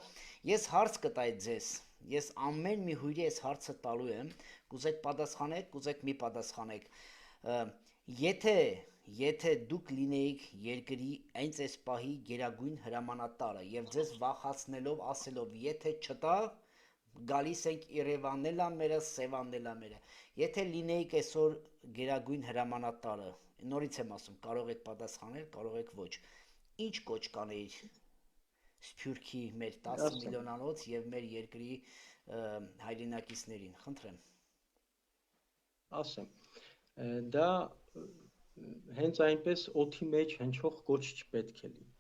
Ես հարց կտայի ձեզ, ես ամեն մի հյուրի այս հարցը տալու եմ, կուզեք պատասխանեք, կուզեք մի պատասխանեք։ Եթե դուք լինեիք երկրի այնց այս պահի գերագույն հրամանատարը եւ ձեզ վախացնելով ասելով, եթե չտա, գալիս ենք Երևանելա մերը, Սևանելա մերը։ Եթե լինեիք այսօր գերագույն հրամանատարը, նորից եմ ասում, կարող եք պատասխանել, կարող եք ոչ։ Ինչ կոչ կանեիք Սփյուռքի մեր 10 միլիոնանոց եւ մեր երկրի հայրենակիցներին, խնդրեմ։ Ասեմ, դա հենց այնպես օդի մեջ հնչող կոչ չպետք է լինի։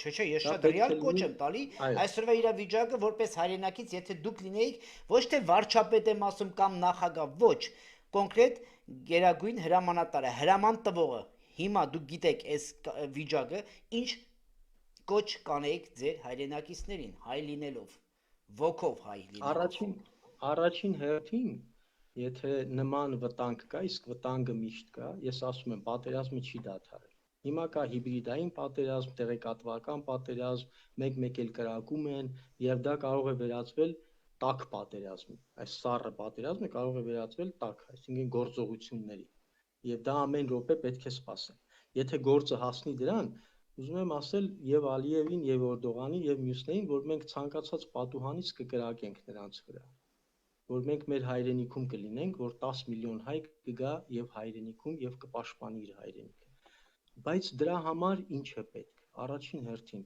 Չէ, ես շատ ռեալ կոչ եմ տալի, այսօրվա իրավիճակը որպես հայրենակից, եթե դուք լինեիք, ոչ թե վարչապետ եմ ասում կամ նախագահ, ոչ, կոնկրետ գերագույն հրամանատարը, հրաման տվողը, հիմա դուք գիտեք այս վիճակը, ինչ կոչ կանեիք ձեր հայրենակիցներին, հայ լինելով, ոգով հայ լինելով։ Առաջին հերթին Եթե նման վտանգ կա, իսկ վտանգը միշտ կա, ես ասում եմ, պատերազմը չի դադարել։ Հիմա կա հիբրիդային պատերազմ, տեղեկատվական պատերազմ, մեկ-մեկ էլ կրակում են, եւ դա կարող է վերածվել տաք պատերազմի։ Այս սառը պատերազմը կարող է վերածվել տաք, այսինքն գործողությունների։ Եվ դա ամեն րոպե պետք է սպասել։ Եթե գործը հասնի դրան, ուզում եմ ասել եւ Ալիևին, եւ Էրդողանին, եւ մյուսներին, որ մենք ցանկացած պատուհանից կկրակենք նրանց վրա։ Որ մենք մեր հայրենիքում կլինենք, որ 10 միլիոն հայ կգա եւ հայրենիքում եւ կպաշտպանի իր հայրենիքը։ Բայց դրա համար ինչ է պետք։ Առաջին հերթին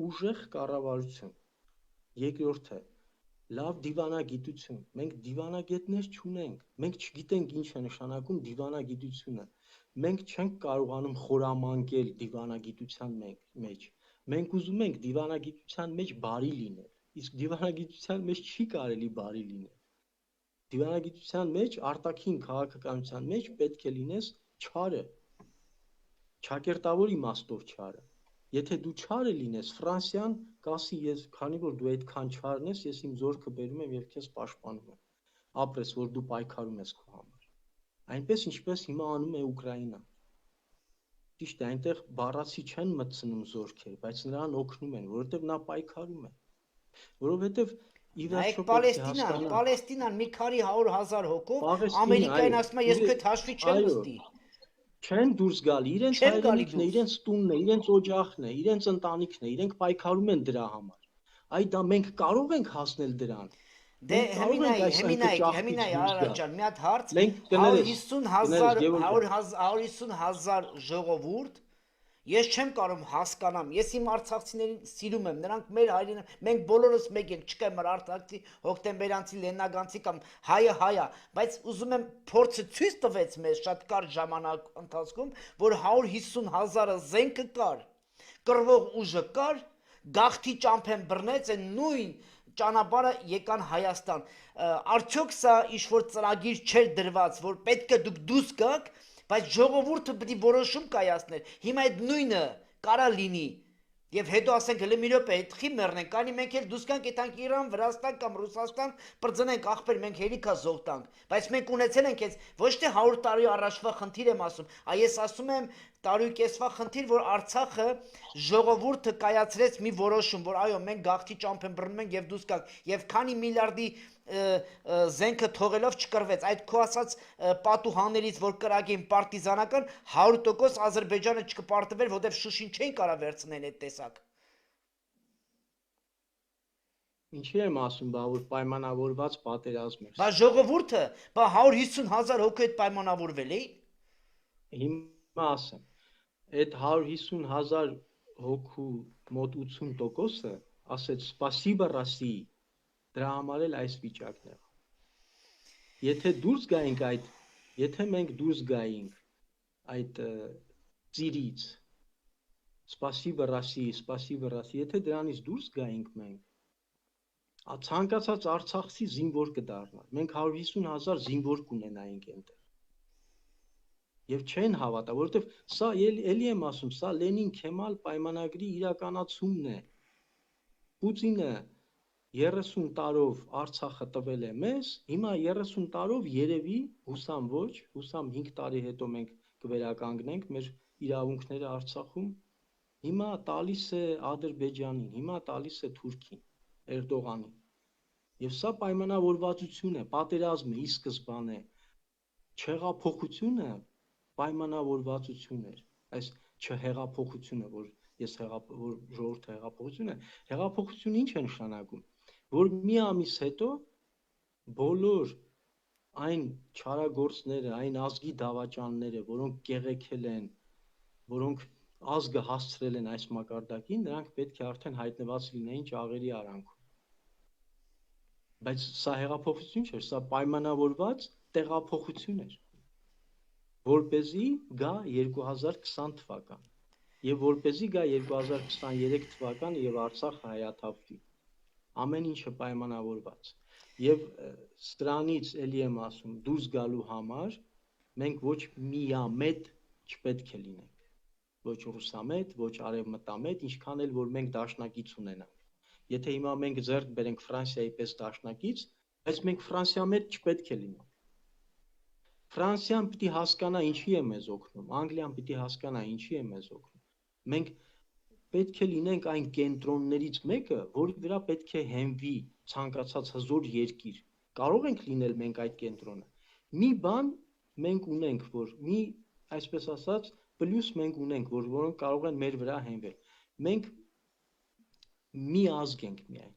ուժեղ կառավարություն։ Երկրորդը լավ դիվանագիտություն։ Մենք դիվանագետներ չունենք։ Մենք չգիտենք ինչ է նշանակում դիվանագիտությունը։ Մենք չենք կարողանում խորամանկել դիվանագիտության մեջ։ Մենք ուզում ենք դիվանագիտության մեջ բարի լինել, իսկ դիվանագիտության մեջ չի կարելի բարի լինել։ Դիվանագիտության մեջ, արտաքին քաղաքականության մեջ պետք է լինես չարը, ճակերտավոր իմաստով չարը։ Եթե դու չարը լինես, Ֆրանսիան կասի, ես քանի որ դու այդքան չարն ես, ես իմ զորքը բերում եմ եւ քեզ պաշտպանում եմ։ Ապրես, որ դու պայքարում ես քո համար։ Այնպես ինչպես հիմա անում է Ուկրաինան։ Ճիշտ է, այնտեղ բառացի չեն մտցնում զորքեր, բայց նրան օգնում են, որովհետեւ նա պայքարում է։ Որովհետեւ Նայեք Պալեստինան մի քանի 100,000 հոգով, Ամերիկային ասում է, ես քո հաշվի չեմ նստի։ Չեն դուրս գալի, իրենց հայրենիքն է, իրենց տունն է, իրենց օջախն է, իրենց ընտանիքն է, իրենք պայքարում են դրա համար։ Այ դա մենք կարող ենք հասնել դրան։ Դե հեմինայ Արարատ ջան, մի հատ հարց 150,000 ժողովուրդ Ես չեմ կարող հասկանամ, ես իմ արցախցիներին սիրում եմ, նրանք մեր հայրենիք, մենք բոլորս մեկ ենք, չկա մեր արցախցի, հոկտեմբերանցի, լեննագանցի կամ հայը հայա, բայց ուզում եմ փորձը ցույց տվեց մեզ շատ կարճ ժամանակ ընթացքում, որ 150,000-ը զենքը կար, կռվող ուժը կար, գաղթի ճամփեն բռնեց այն նույն ճանապարհը եկան Հայաստան։ Արդյոք սա ինչ-որ ծրագիր չէր դրված, որ պետք է դուք դուրս գաք, բայց ժողովուրդը պետք է որոշում կայացներ։ Հիմա այդ նույնը կարա լինի։ Եվ հետո ասենք հələ մի րոպե, այդ խի մեռնենք, կանի մենք էլ դուս կանք եթանք Իրան, Վրաստան կամ Ռուսաստան, բրձնենք ախպեր, մենք հերիքա զոհ տանք, բայց մենք ունեցել ենք այս ոչ թե 100 տարի առաջվա խնդիր եմ ասում, այ ես ասում եմ տարի ու կեսվա խնդիր, որ Արցախը ժողովուրդը կայացրեց մի որոշում, որ այո, մենք գաղթի ճամփեն բռնում ենք եւ դուս կանք, եւ քանի միլիարդի զենքը թողելով չկրվեց, այդ քո ասած պատուհաններից, որ կրակին պարտիզանական 100% Ադրբեջանը չկպարտվեր, որտեղ Շուշին չէին կարա վերցնել այդ տեսակ։ Ինչի եմ ասում, բա որ պայմանավորված պատերազմ էր։ Բա ժողովուրդը, բա 150,000 հոգու հետ պայմանավորվել էի։ Հիմա ասեմ, այդ 150,000 հոգու մոտ 80%-ը ասեց «Սպասիբա Ռասիի», դրա համար էլ այս վիճակն է։ Եթե մենք դուրս գայինք այդ ծիրից, «Սպասիբա Ռասիի», եթե դրանից դուրս գայինք մենք, ցանկացած Արցախցի զինվոր կդառնար։ Մենք 150,000 զինվոր կունենայինք այնտեղ։ Եվ չեն հավատա, որովհետև սա էլի եմ ասում, սա Լենին-Քեմալ պայմանագրի իրականացումն է։ Պուտինը 30 տարով Արցախը տվել է մեզ, հիմա 30 տարով երևի, հուսամ ոչ, հուսամ 5 տարի հետո մենք կվերականգնենք մեր իրավունքները Արցախում, հիմա տալիս է Ադրբեջանին, հիմա տալիս է Թուրքին, Էրդողանին։ Եվ սա պայմանավորվածություն է, պատերազմ է ի սկզբանե, չհեղափոխությունը պայմանավորվածություն էր, այս չհեղափոխությունը, որ ժողովուրդը հեղափոխություն է, հեղափոխությունը ինչ է նշանակում, որ մի ամիս հետո բոլոր այն չարագործները, այն ազգի դավաճանները, որոնք կեղեքել են, որոնք ազգը հասցրել են այս մակարդակին, նրանք պետք է արդեն հայտնված լինեին ճաղերի արանքում։ Բայց սա հեղափոխություն չէր, սա պայմանավորված տեղափոխություն էր, որպեսզի գա 2020 թվական եւ որպեսզի գա 2023 թվականը եւ Արցախը հայաթափվի։ Ամեն ինչը պայմանավորված։ Եվ սրանից էլի եմ ասում, դուրս գալու համար մենք ոչ միամետ չպետք է լինենք, ոչ ռուսամետ, ոչ արևմտամետ, ինչքան էլ որ մենք դաշնակից ունենանք։ Եթե հիմա մենք ձեռք բերենք Ֆրանսիայի պես դաշնակից, բայց մենք Ֆրանսիամետ չպետք է լինենք։ Ֆրանսիան պիտի հասկանա ինչի է մեզ օգնում, Անգլիան պիտի հասկանա ինչի է մեզ օգնում։ Մենք պետք է լինենք այն կենտրոններից մեկը, որի վրա պետք է հենվի ցանկացած հզոր երկիր։ Կարող ենք լինել մենք այդ կենտրոնը։ Մի բան մենք ունենք, որ մի, այսպես ասած, պլյուս մենք ունենք, որոնք կարող են մեր վրա հենվել։ Մենք մի ազգ ենք միայն,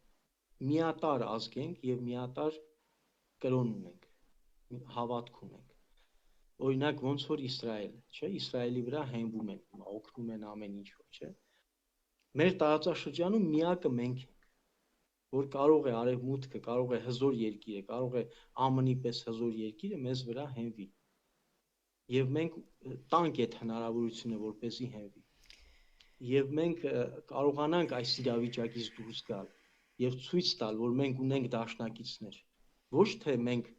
միատար ազգ ենք եւ միատար կրոն ունենք, հավատք ունենք։ Օրինակ ոնց որ Իսրայելը, չէ, Իսրայելի վրա հենվում են, օգնում են ամեն ինչ, չէ։ Մեր տարածաշրջանում միակը մենք ենք, որ կարող է արևմուտքը, կարող է հզոր երկիրը, կարող է ԱՄՆ-ի պես հզոր երկիրը մեզ վրա հենվի։ Եվ մենք տանք այդ հնարավորությունը, որպեսզի հենվի։ Եվ մենք կարողանանք այս իրավիճակից դուրս գալ եւ ցույց տալ, որ մենք ունենք դաշնակիցներ։ Ոչ թե մենք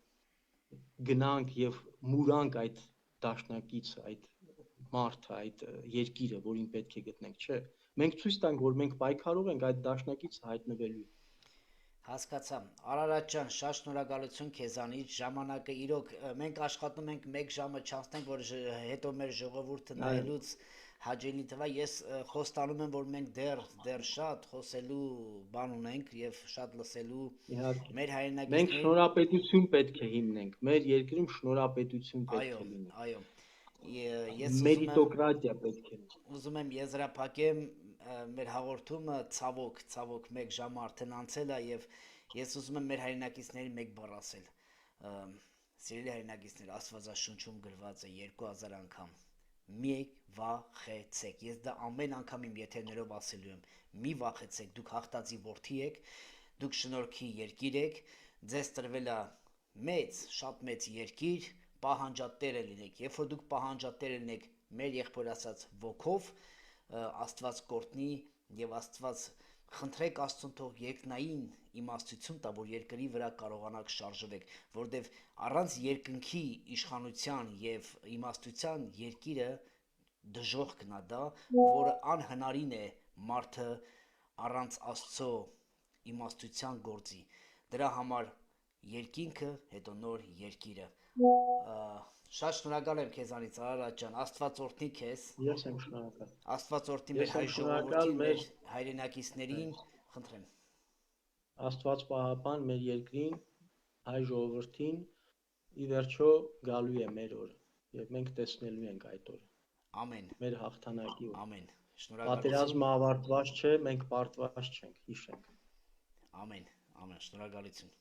գնանք եւ մուրանք այդ դաշնակիցը, այդ մարդը, այդ երկիրը, որին պետք է գտնենք, չէ։ Մենք ցույց տանք, որ մենք պայքարող ենք այդ դաշնակիցը հայտնվելու։ Հասկացա։ Արարատ ջան, շատ շնորհակալություն քեզանից, ժամանակը իրոք մենք աշխատում ենք 1 ժամը չանցնենք, որ հետո մեր ժողովուրդը նայելուց հաճելի տվա, ես խոստանում եմ, որ մենք դեռ շատ խոսելու բան ունենք եւ շատ լսելու մեր հայրենակիցների։ Մենք շնորհապետություն պետք է հիմնենք, մեր երկրում շնորհապետություն պետք է լինի։ Այո, ես մերիտոկրատիա պետք է լինի։ Ուզում եմ եզրափակեմ մեր հաղորդումը, ցավոք 1 ժամ արդեն անցել է եւ ես ուզում եմ մեր հայրենակիցների մեկ բառ ասել։ Սիրելի հայրենակիցներ, Աստվածաշնչում գրված է 2000 անգամ. մի վախեցեք։ Ես դա ամեն անգամ իմ եթերներով ասելու եմ։ Մի վախեցեք, դուք հաղթածի որդի եք, դուք շնորհքի երկիր եք, ձեզ տրվել է մեծ, շատ մեծ երկիր, պահանջատերը լինեք։ Երբ որ դուք պահանջատերը լինեք մեր եղբոր ասած ոգով, Աստված կորտնի եւ Աստված խնդրեք Աստծուն թող երկնային իմաստություն տա, որ երկրի վրա կարողանաք շարժվեք, որովհետեւ առանց երկնքի իշխանության եւ իմաստության երկիրը դժոխքն է դա, որը անհնարին է մարդը առանց Աստծո իմաստության գործի։ Դրա համար երկինքը, հետո նոր երկիրը։ Շատ շնորհակալ եմ քեզանից, Արարատ ջան, Աստված օրհնի քեզ, Ես եմ շնորհակալ։ Աստված օրհնի մեր Ես հայ եմ շնորհակալ ժողովրդին, մեր մեր հայրենակիցներին, խնդրեմ։ Աստված պահապան մեր երկրին, հայ ժողովրդին, ի վերջո գալու է մեր օրը եւ մենք տեսնելու ենք այդ օրը, Ամեն, մեր հաղթանակի օրը։ ամեն։ Շնորհակալություն։ Պատերազմը ավարտված չէ, մենք պարտված չենք, հիշենք։ Ամեն, ամեն, շնորհակալություն։